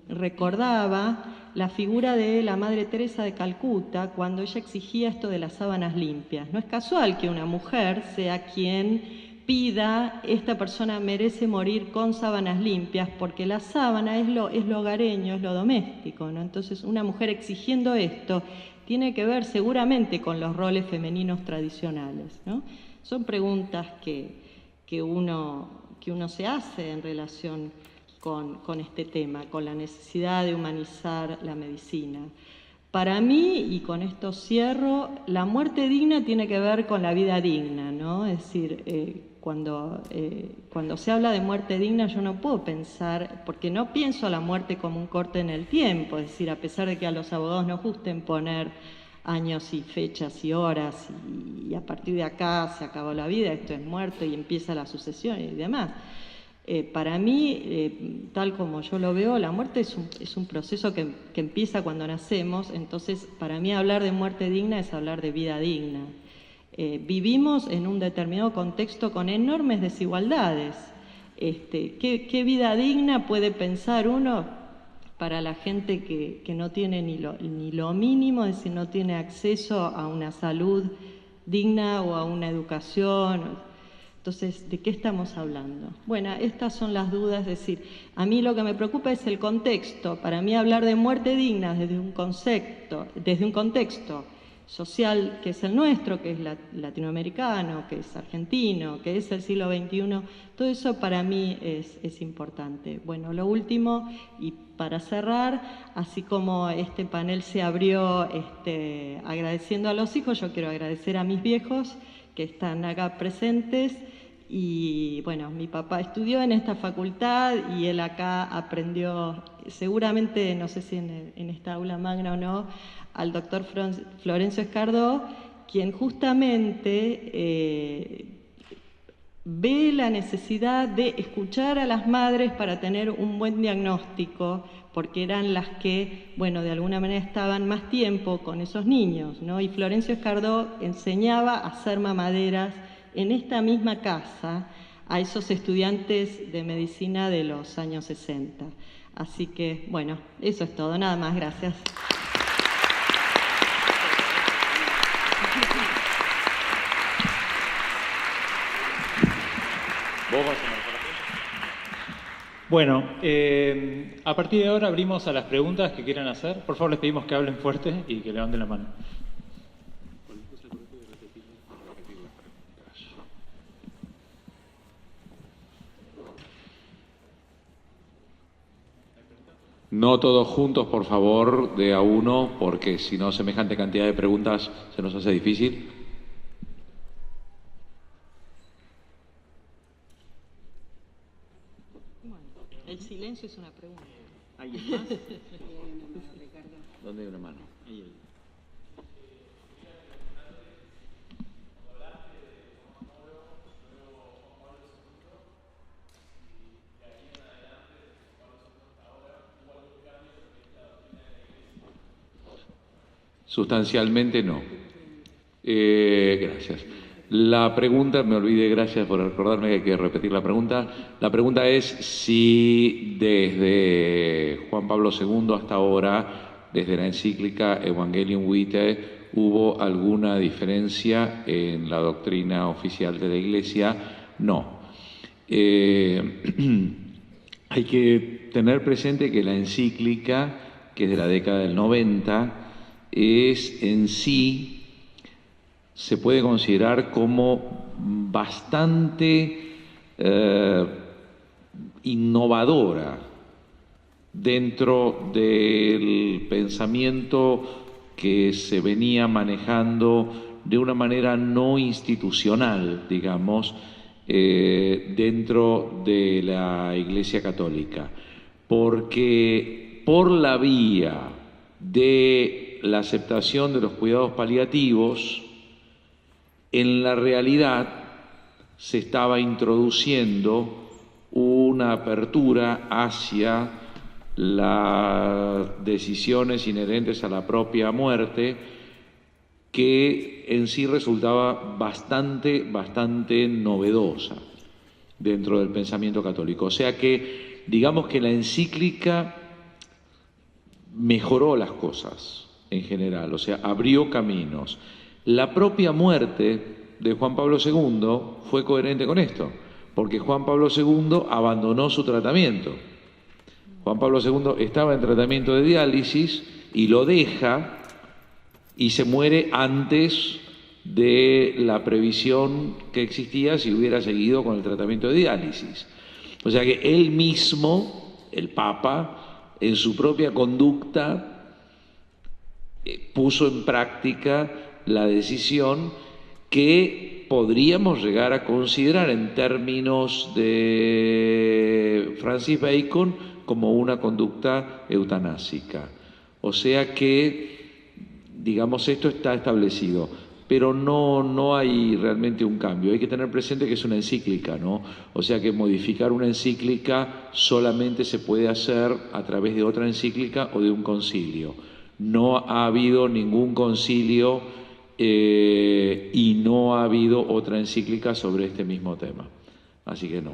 recordaba la figura de la Madre Teresa de Calcuta cuando ella exigía esto de las sábanas limpias. No es casual que una mujer sea quien pida, esta persona merece morir con sábanas limpias, porque la sábana es lo hogareño, es lo doméstico, ¿no? Entonces, una mujer exigiendo esto tiene que ver seguramente con los roles femeninos tradicionales, ¿no? Son preguntas que uno se hace en relación con este tema, con la necesidad de humanizar la medicina. Para mí, y con esto cierro, la muerte digna tiene que ver con la vida digna, ¿no? Es decir, cuando se habla de muerte digna, yo no puedo pensar, porque no pienso a la muerte como un corte en el tiempo, es decir, a pesar de que a los abogados nos gusten poner años y fechas y horas, y a partir de acá se acabó la vida, esto es muerte y empieza la sucesión y demás. Para mí, tal como yo lo veo, la muerte es un proceso que empieza cuando nacemos. Entonces, para mí hablar de muerte digna es hablar de vida digna. Vivimos en un determinado contexto con enormes desigualdades. ¿Qué vida digna puede pensar uno para la gente que no tiene ni lo mínimo, es decir, no tiene acceso a una salud digna o a una educación? Entonces, ¿de qué estamos hablando? Bueno, estas son las dudas, es decir, a mí lo que me preocupa es el contexto. Para mí hablar de muerte digna desde un contexto social que es el nuestro, que es latinoamericano, que es argentino, que es el siglo XXI, todo eso para mí es importante. Bueno, lo último, y para cerrar, así como este panel se abrió agradeciendo a los hijos, yo quiero agradecer a mis viejos que están acá presentes. Y bueno, mi papá estudió en esta facultad y él acá aprendió, seguramente, no sé si en esta aula magna o no, al doctor Florencio Escardó, quien justamente ve la necesidad de escuchar a las madres para tener un buen diagnóstico, porque eran las que, bueno, de alguna manera estaban más tiempo con esos niños, ¿no? Y Florencio Escardó enseñaba a hacer mamaderas en esta misma casa a esos estudiantes de medicina de los años 60. Así que, bueno, eso es todo. Nada más. Gracias. Bueno, a partir de ahora abrimos a las preguntas que quieran hacer. Por favor, les pedimos que hablen fuerte y que levanten la mano. No todos juntos, por favor, de a uno, porque si no, semejante cantidad de preguntas se nos hace difícil. El silencio es una pregunta. ¿Alguien más? ¿Dónde hay una mano? Ahí hay. Sustancialmente no. Gracias. La pregunta, me olvidé, gracias por recordarme que hay que repetir la pregunta. La pregunta es si desde Juan Pablo II hasta ahora, desde la encíclica Evangelium Vitae, hubo alguna diferencia en la doctrina oficial de la Iglesia. No. Hay que tener presente que la encíclica, que es de la década del 90, es en sí, se puede considerar como bastante innovadora dentro del pensamiento que se venía manejando de una manera no institucional, digamos, dentro de la Iglesia Católica, porque por la vía de la aceptación de los cuidados paliativos, en la realidad se estaba introduciendo una apertura hacia las decisiones inherentes a la propia muerte, que en sí resultaba bastante novedosa dentro del pensamiento católico. O sea que, digamos que la encíclica mejoró las cosas en general, o sea, abrió caminos. La propia muerte de Juan Pablo II fue coherente con esto, porque Juan Pablo II abandonó su tratamiento. Juan Pablo II estaba en tratamiento de diálisis y lo deja y se muere antes de la previsión que existía si hubiera seguido con el tratamiento de diálisis. O sea que él mismo, el Papa, en su propia conducta, puso en práctica la decisión que podríamos llegar a considerar en términos de Francis Bacon como una conducta eutanásica. O sea que, digamos, esto está establecido, pero no hay realmente un cambio. Hay que tener presente que es una encíclica, ¿no? O sea que modificar una encíclica solamente se puede hacer a través de otra encíclica o de un concilio. No ha habido ningún concilio y no ha habido otra encíclica sobre este mismo tema. Así que no.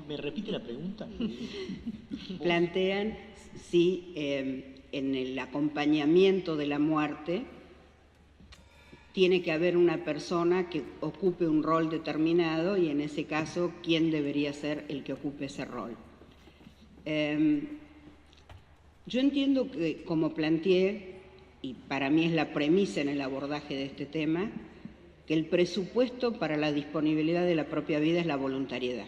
¿Me repite la pregunta? Plantean si en el acompañamiento de la muerte tiene que haber una persona que ocupe un rol determinado y en ese caso, ¿quién debería ser el que ocupe ese rol? Yo entiendo que, como planteé, y para mí es la premisa en el abordaje de este tema, que el presupuesto para la disponibilidad de la propia vida es la voluntariedad.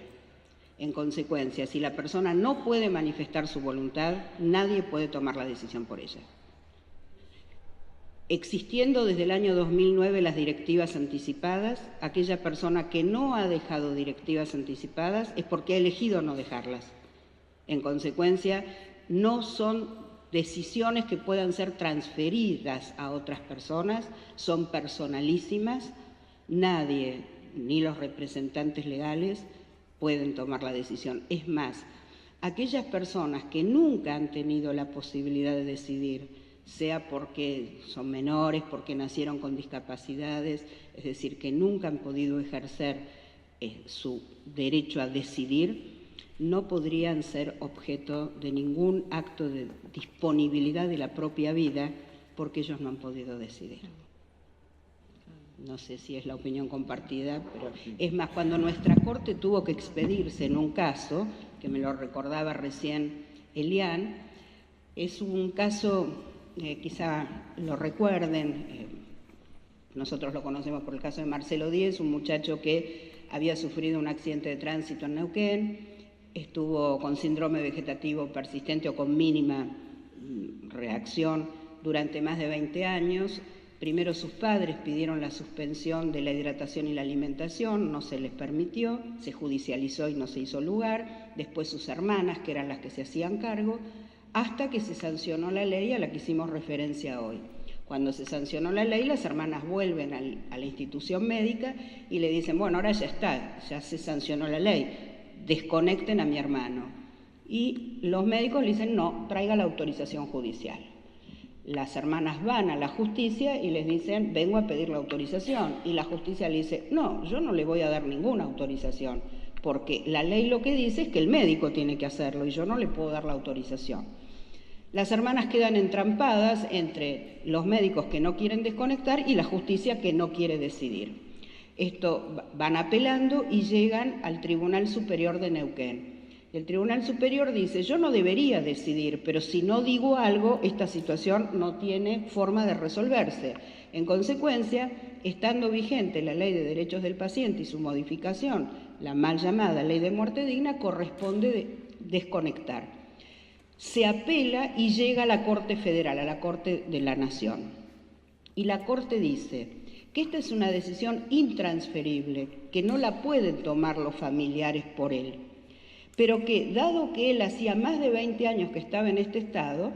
En consecuencia, si la persona no puede manifestar su voluntad, nadie puede tomar la decisión por ella. Existiendo desde el año 2009 las directivas anticipadas, aquella persona que no ha dejado directivas anticipadas es porque ha elegido no dejarlas. En consecuencia, no son decisiones que puedan ser transferidas a otras personas, son personalísimas. Nadie, ni los representantes legales, pueden tomar la decisión. Es más, aquellas personas que nunca han tenido la posibilidad de decidir, sea porque son menores, porque nacieron con discapacidades, es decir, que nunca han podido ejercer su derecho a decidir, no podrían ser objeto de ningún acto de disponibilidad de la propia vida porque ellos no han podido decidir. No sé si es la opinión compartida, pero es más, cuando nuestra Corte tuvo que expedirse en un caso, que me lo recordaba recién Elian, es un caso, quizá lo recuerden, nosotros lo conocemos por el caso de Marcelo Díez, un muchacho que había sufrido un accidente de tránsito en Neuquén, estuvo con síndrome vegetativo persistente o con mínima reacción durante más de 20 años. Primero sus padres pidieron la suspensión de la hidratación y la alimentación, no se les permitió, se judicializó y no se hizo lugar. Después sus hermanas, que eran las que se hacían cargo, hasta que se sancionó la ley a la que hicimos referencia hoy. Cuando se sancionó la ley, las hermanas vuelven a la institución médica y le dicen, bueno, ahora ya está, ya se sancionó la ley, desconecten a mi hermano. Y los médicos le dicen, no, traiga la autorización judicial. Las hermanas van a la justicia y les dicen, vengo a pedir la autorización. Y la justicia le dice, no, yo no le voy a dar ninguna autorización, porque la ley lo que dice es que el médico tiene que hacerlo y yo no le puedo dar la autorización. Las hermanas quedan entrampadas entre los médicos que no quieren desconectar y la justicia que no quiere decidir. Esto van apelando y llegan al Tribunal Superior de Neuquén. El Tribunal Superior dice, yo no debería decidir, pero si no digo algo, esta situación no tiene forma de resolverse. En consecuencia, estando vigente la Ley de Derechos del Paciente y su modificación, la mal llamada Ley de Muerte Digna, corresponde desconectar. Se apela y llega a la Corte Federal, a la Corte de la Nación. Y la Corte dice que esta es una decisión intransferible, que no la pueden tomar los familiares por él, pero que, dado que él hacía más de 20 años que estaba en este estado,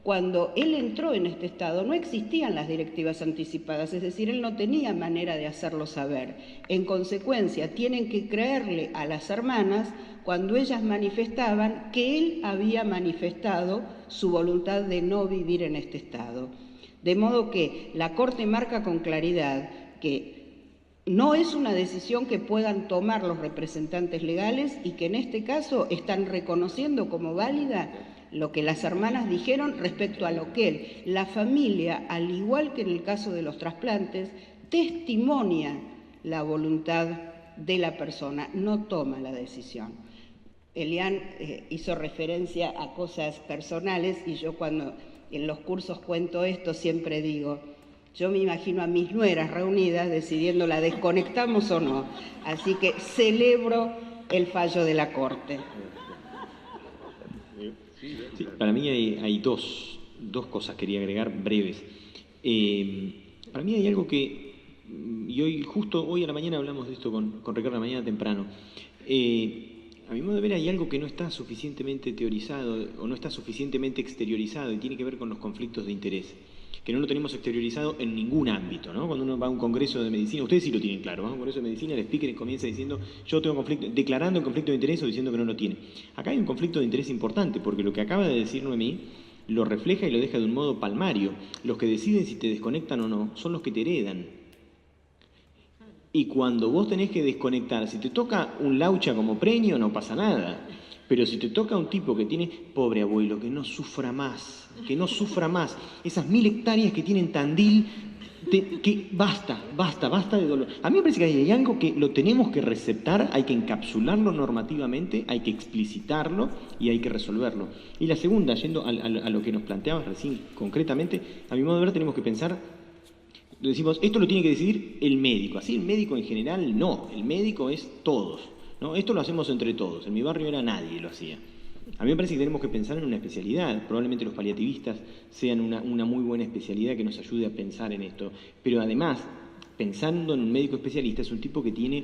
cuando él entró en este estado no existían las directivas anticipadas, es decir, él no tenía manera de hacerlo saber. En consecuencia, tienen que creerle a las hermanas cuando ellas manifestaban que él había manifestado su voluntad de no vivir en este estado. De modo que la Corte marca con claridad que no es una decisión que puedan tomar los representantes legales y que en este caso están reconociendo como válida lo que las hermanas dijeron respecto a lo que la familia, al igual que en el caso de los trasplantes, testimonia la voluntad de la persona, no toma la decisión. Elian hizo referencia a cosas personales y yo cuando en los cursos cuento esto siempre digo, yo me imagino a mis nueras reunidas decidiendo la desconectamos o no. Así que celebro el fallo de la Corte. Sí, para mí hay dos cosas que quería agregar breves. Para mí hay algo que, y justo hoy a la mañana hablamos de esto con Ricardo a la mañana temprano. A mi modo de ver hay algo que no está suficientemente teorizado o no está suficientemente exteriorizado y tiene que ver con los conflictos de interés, que no lo tenemos exteriorizado en ningún ámbito, ¿no? Cuando uno va a un congreso de medicina, ustedes sí lo tienen claro, va a un congreso de medicina, el speaker comienza diciendo yo tengo conflicto, declarando el conflicto de interés o diciendo que no lo tiene. Acá hay un conflicto de interés importante, porque lo que acaba de decir Noemí lo refleja y lo deja de un modo palmario. Los que deciden si te desconectan o no son los que te heredan. Y cuando vos tenés que desconectar, si te toca un laucha como premio, no pasa nada. Pero si te toca un tipo que tiene, pobre abuelo, que no sufra más, esas 1000 hectáreas que tiene en Tandil, que basta de dolor. A mí me parece que hay algo que lo tenemos que receptar, hay que encapsularlo normativamente, hay que explicitarlo y hay que resolverlo. Y la segunda, yendo a lo que nos planteabas recién concretamente, a mi modo de ver tenemos que pensar, decimos, esto lo tiene que decidir el médico. Así el médico en general no, el médico es todos, ¿no? Esto lo hacemos entre todos, en mi barrio era nadie lo hacía. A mí me parece que tenemos que pensar en una especialidad. Probablemente los paliativistas sean una muy buena especialidad que nos ayude a pensar en esto. Pero además, pensando en un médico especialista, es un tipo que tiene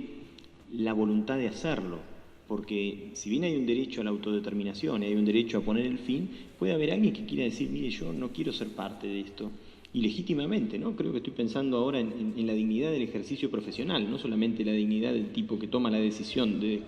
la voluntad de hacerlo. Porque si bien hay un derecho a la autodeterminación, hay un derecho a poner el fin, puede haber alguien que quiera decir, mire, yo no quiero ser parte de esto. Y legítimamente, ¿no? Creo que estoy pensando ahora en la dignidad del ejercicio profesional, no solamente la dignidad del tipo que toma la decisión de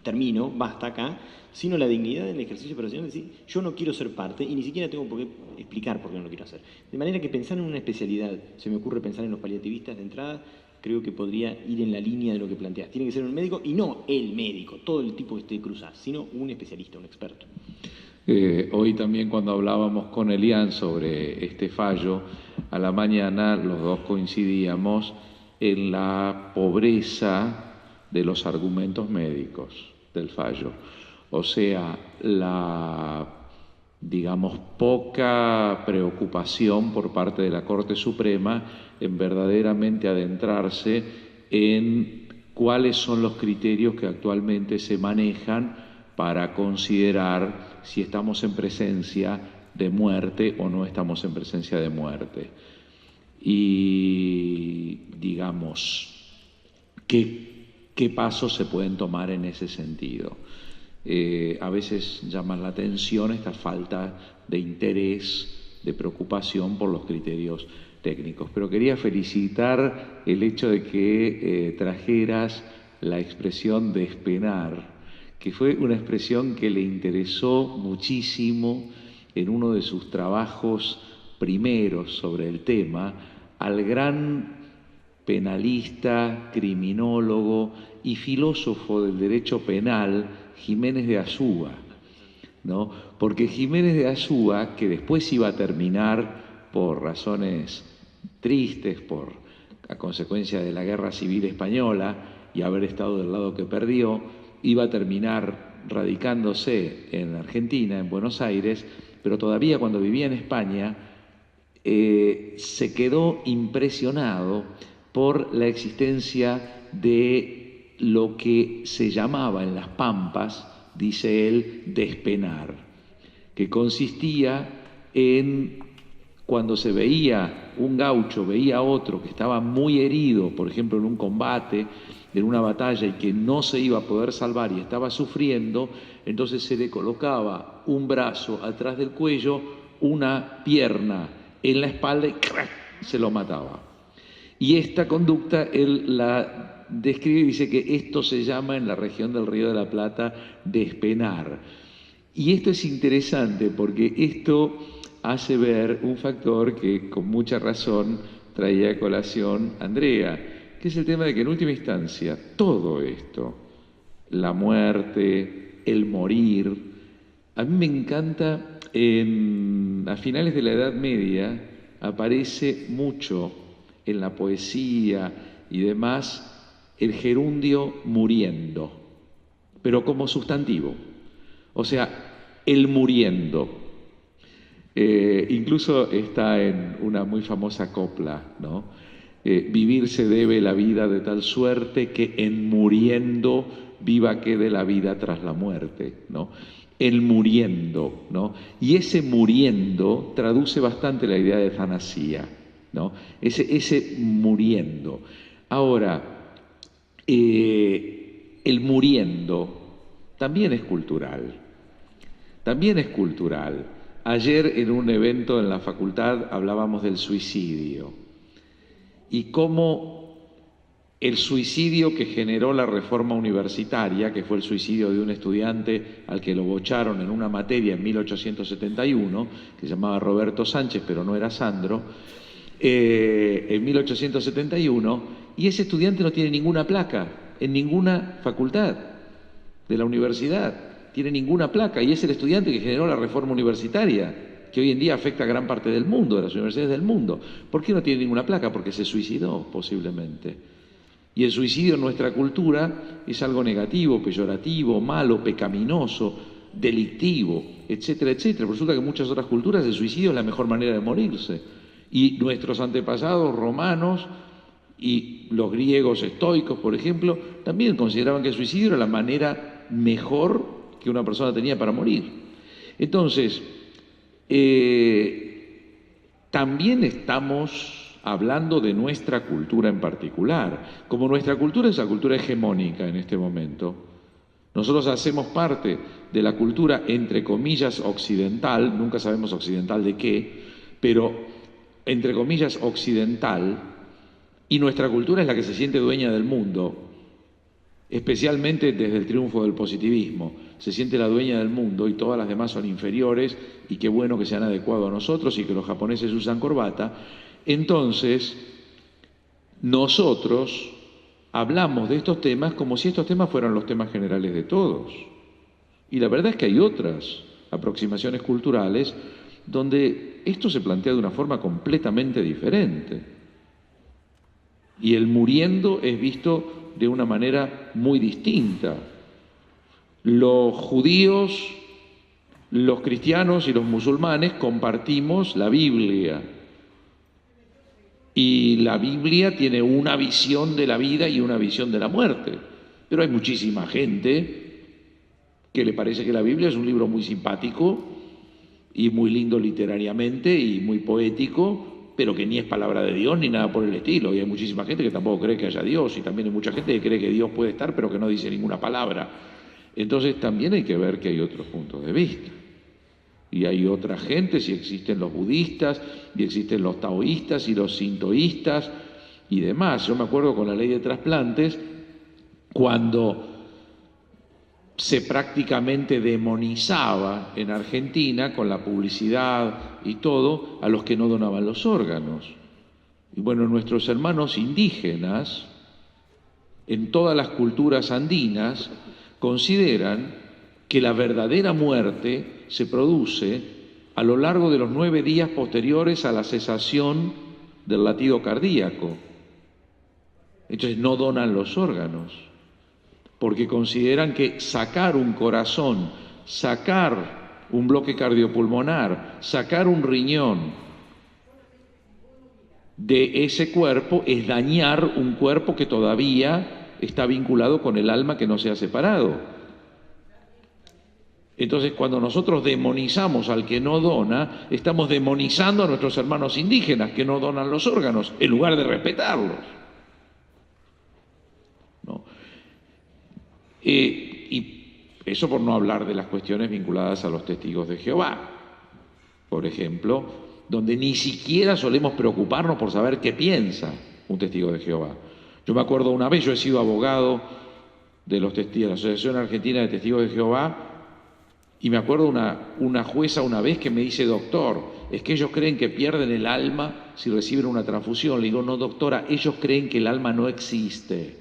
termino, basta acá, sino la dignidad del ejercicio profesional, es decir, yo no quiero ser parte y ni siquiera tengo por qué explicar por qué no lo quiero hacer. De manera que pensar en una especialidad, se me ocurre pensar en los paliativistas de entrada, creo que podría ir en la línea de lo que planteas. Tiene que ser un médico y no el médico, todo el tipo que esté cruzado, sino un especialista, un experto. Hoy también cuando hablábamos con Elian sobre este fallo, a la mañana los dos coincidíamos en la pobreza de los argumentos médicos del fallo. O sea, la, digamos, poca preocupación por parte de la Corte Suprema en verdaderamente adentrarse en cuáles son los criterios que actualmente se manejan para considerar si estamos en presencia de muerte o no estamos en presencia de muerte. Y, digamos, ¿qué pasos se pueden tomar en ese sentido? A veces llaman la atención esta falta de interés, de preocupación por los criterios técnicos. Pero quería felicitar el hecho de que trajeras la expresión despenar, que fue una expresión que le interesó muchísimo en uno de sus trabajos primeros sobre el tema al gran penalista, criminólogo y filósofo del derecho penal Jiménez de Azúa, ¿no? Porque Jiménez de Azúa, que después iba a terminar por razones tristes, a consecuencia de la Guerra Civil Española y haber estado del lado que perdió, iba a terminar radicándose en Argentina, en Buenos Aires, pero todavía cuando vivía en España se quedó impresionado por la existencia de lo que se llamaba en las Pampas, dice él, despenar, que consistía en cuando se veía un gaucho, veía a otro que estaba muy herido, por ejemplo en un combate, en una batalla y que no se iba a poder salvar y estaba sufriendo, entonces se le colocaba un brazo atrás del cuello, una pierna en la espalda y ¡crack!, se lo mataba. Y esta conducta él la describe y dice que esto se llama en la región del Río de la Plata despenar. Y esto es interesante porque esto hace ver un factor que con mucha razón traía a colación Andrea, que es el tema de que en última instancia todo esto, la muerte, el morir, a mí me encanta, a finales de la Edad Media aparece mucho en la poesía y demás el gerundio muriendo, pero como sustantivo, o sea, el muriendo. Incluso está en una muy famosa copla, ¿no? Vivir se debe la vida de tal suerte que en muriendo viva quede la vida tras la muerte, ¿no? El muriendo, ¿no? Y ese muriendo traduce bastante la idea de tanasía, ¿no? Ese muriendo. Ahora, el muriendo también es cultural, también es cultural. Ayer en un evento en la facultad hablábamos del suicidio y cómo el suicidio que generó la reforma universitaria, que fue el suicidio de un estudiante al que lo bocharon en una materia en 1871, que se llamaba Roberto Sánchez, pero no era Sandro, en 1871, y ese estudiante no tiene ninguna placa en ninguna facultad de la universidad, tiene ninguna placa, y es el estudiante que generó la reforma universitaria, que hoy en día afecta a gran parte del mundo, de las universidades del mundo. ¿Por qué no tiene ninguna placa? Porque se suicidó, posiblemente. Y el suicidio en nuestra cultura es algo negativo, peyorativo, malo, pecaminoso, delictivo, etcétera, etcétera. Resulta que en muchas otras culturas el suicidio es la mejor manera de morirse. Y nuestros antepasados romanos y los griegos estoicos, por ejemplo, también consideraban que el suicidio era la manera mejor que una persona tenía para morir. Entonces, también estamos hablando de nuestra cultura en particular. Como nuestra cultura es la cultura hegemónica en este momento, nosotros hacemos parte de la cultura, entre comillas, occidental, nunca sabemos occidental de qué, pero entre comillas occidental, y nuestra cultura es la que se siente dueña del mundo, especialmente desde el triunfo del positivismo. Se siente la dueña del mundo y todas las demás son inferiores, y qué bueno que se han adecuado a nosotros y que los japoneses usan corbata. Entonces, nosotros hablamos de estos temas como si estos temas fueran los temas generales de todos. Y la verdad es que hay otras aproximaciones culturales donde esto se plantea de una forma completamente diferente. Y el muriendo es visto de una manera muy distinta. Los judíos, los cristianos y los musulmanes compartimos la Biblia. Y la Biblia tiene una visión de la vida y una visión de la muerte. Pero hay muchísima gente que le parece que la Biblia es un libro muy simpático y muy lindo literariamente y muy poético, pero que ni es palabra de Dios ni nada por el estilo. Y hay muchísima gente que tampoco cree que haya Dios, y también hay mucha gente que cree que Dios puede estar, pero que no dice ninguna palabra. Entonces también hay que ver que hay otros puntos de vista. Y hay otra gente, si existen los budistas, y existen los taoístas y los sintoístas y demás. Yo me acuerdo con la ley de trasplantes, cuando se prácticamente demonizaba en Argentina con la publicidad y todo a los que no donaban los órganos. Y bueno, nuestros hermanos indígenas, en todas las culturas andinas, consideran que la verdadera muerte se produce a lo largo de los 9 días posteriores a la cesación del latido cardíaco. Entonces no donan los órganos, porque consideran que sacar un corazón, sacar un bloque cardiopulmonar, sacar un riñón de ese cuerpo es dañar un cuerpo que todavía está vinculado con el alma que no se ha separado. Entonces, cuando nosotros demonizamos al que no dona, estamos demonizando a nuestros hermanos indígenas que no donan los órganos, en lugar de respetarlos. ¿No? Y eso por no hablar de las cuestiones vinculadas a los testigos de Jehová, por ejemplo, donde ni siquiera solemos preocuparnos por saber qué piensa un testigo de Jehová. Yo me acuerdo una vez, yo he sido abogado de los testigos, de la Asociación Argentina de Testigos de Jehová, y me acuerdo una jueza una vez que me dice: doctor, es que ellos creen que pierden el alma si reciben una transfusión. Le digo: no, doctora, ellos creen que el alma no existe.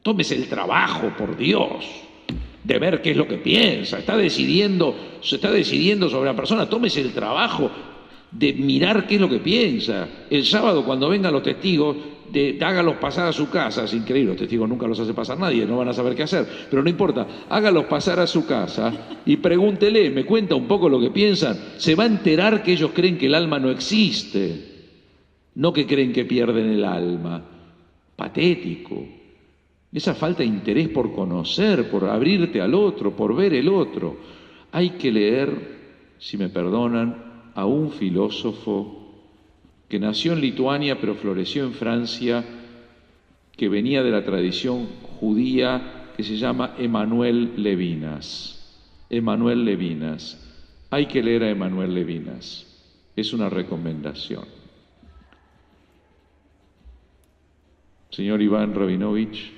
Tómese el trabajo, por Dios, de ver qué es lo que piensa. Se está decidiendo sobre la persona. Tómese el trabajo de mirar qué es lo que piensa. El sábado, cuando vengan los testigos, hágalos pasar a su casa. Es increíble, los testigos nunca los hace pasar nadie, no van a saber qué hacer, pero no importa, hágalos pasar a su casa y pregúntele, me cuenta un poco lo que piensan. Se va a enterar que ellos creen que el alma no existe, no que creen que pierden el alma. Patético. Esa falta de interés por conocer, por abrirte al otro, por ver el otro. Hay que leer, si me perdonan, a un filósofo que nació en Lituania pero floreció en Francia, que venía de la tradición judía, que se llama Emmanuel Levinas. Emmanuel Levinas. Hay que leer a Emmanuel Levinas. Es una recomendación. Señor Iván Rabinovich.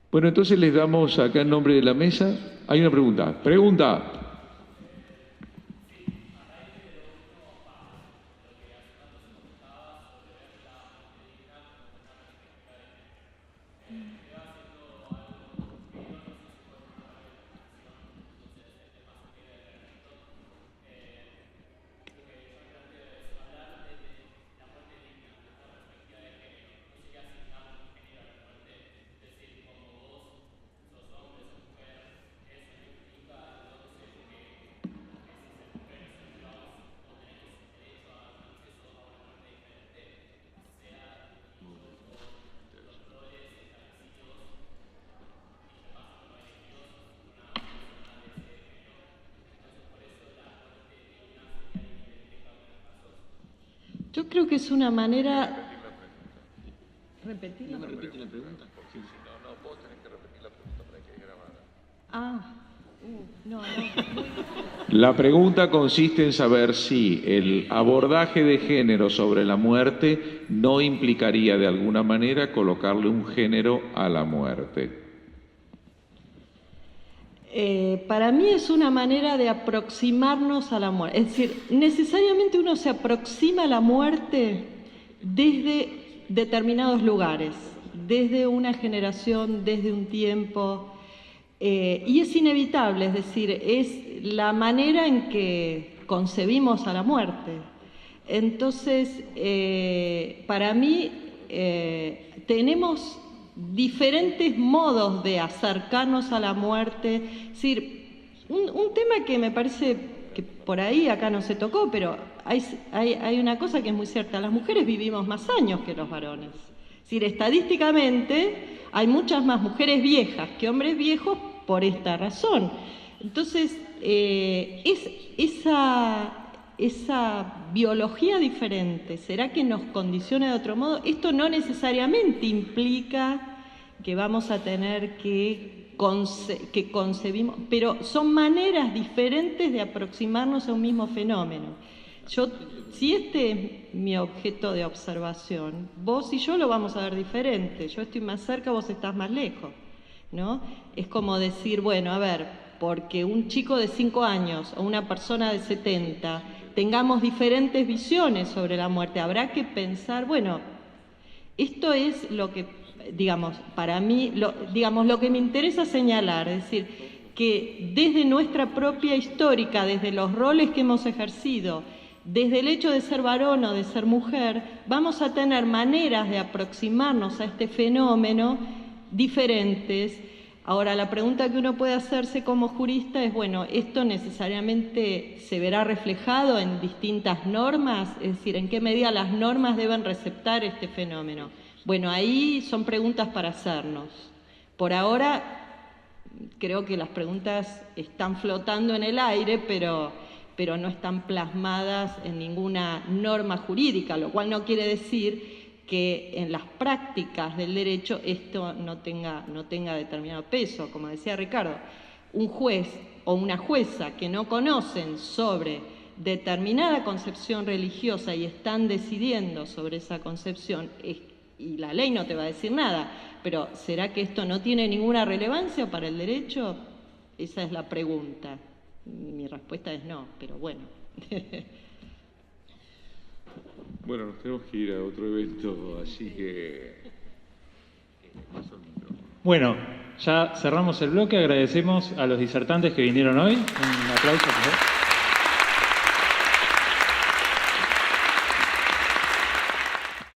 Bueno, entonces les damos acá en nombre de la mesa. Hay una pregunta. Pregunta. Yo creo que es una manera... ¿Repetirla? ¿No me repite la pregunta? Sí. No, vos tenés que repetir la pregunta para que quede grabada. No. La pregunta consiste en saber si el abordaje de género sobre la muerte no implicaría de alguna manera colocarle un género a la muerte. Para mí es una manera de aproximarnos a la muerte. Es decir, necesariamente uno se aproxima a la muerte desde determinados lugares, desde una generación, desde un tiempo, y es inevitable, es decir, es la manera en que concebimos a la muerte. Entonces, para mí, tenemos diferentes modos de acercarnos a la muerte. Es decir, un tema que me parece que por ahí acá no se tocó, pero hay una cosa que es muy cierta: las mujeres vivimos más años que los varones. Es decir, estadísticamente hay muchas más mujeres viejas que hombres viejos por esta razón. Entonces, esa biología diferente, ¿será que nos condiciona de otro modo? Esto no necesariamente implica que vamos a tener que concebimos, pero son maneras diferentes de aproximarnos a un mismo fenómeno. Si este es mi objeto de observación, vos y yo lo vamos a ver diferente. Yo estoy más cerca, vos estás más lejos, ¿no? Es como decir, bueno, a ver, porque un chico de 5 años o una persona de 70 tengamos diferentes visiones sobre la muerte, habrá que pensar, bueno, esto es lo que, digamos, para mí, lo que me interesa señalar, es decir, que desde nuestra propia histórica, desde los roles que hemos ejercido, desde el hecho de ser varón o de ser mujer, vamos a tener maneras de aproximarnos a este fenómeno diferentes. Ahora, la pregunta que uno puede hacerse como jurista es, bueno, ¿esto necesariamente se verá reflejado en distintas normas? Es decir, ¿en qué medida las normas deben receptar este fenómeno? Bueno, ahí son preguntas para hacernos. Por ahora, creo que las preguntas están flotando en el aire, pero no están plasmadas en ninguna norma jurídica, lo cual no quiere decir que en las prácticas del derecho esto no tenga determinado peso. Como decía Ricardo, un juez o una jueza que no conocen sobre determinada concepción religiosa y están decidiendo sobre esa concepción, y la ley no te va a decir nada, pero ¿será que esto no tiene ninguna relevancia para el derecho? Esa es la pregunta. Mi respuesta es no, pero bueno. Bueno, nos tenemos que ir a otro evento, así que... Bueno, ya cerramos el bloque, agradecemos a los disertantes que vinieron hoy. Un aplauso, por favor.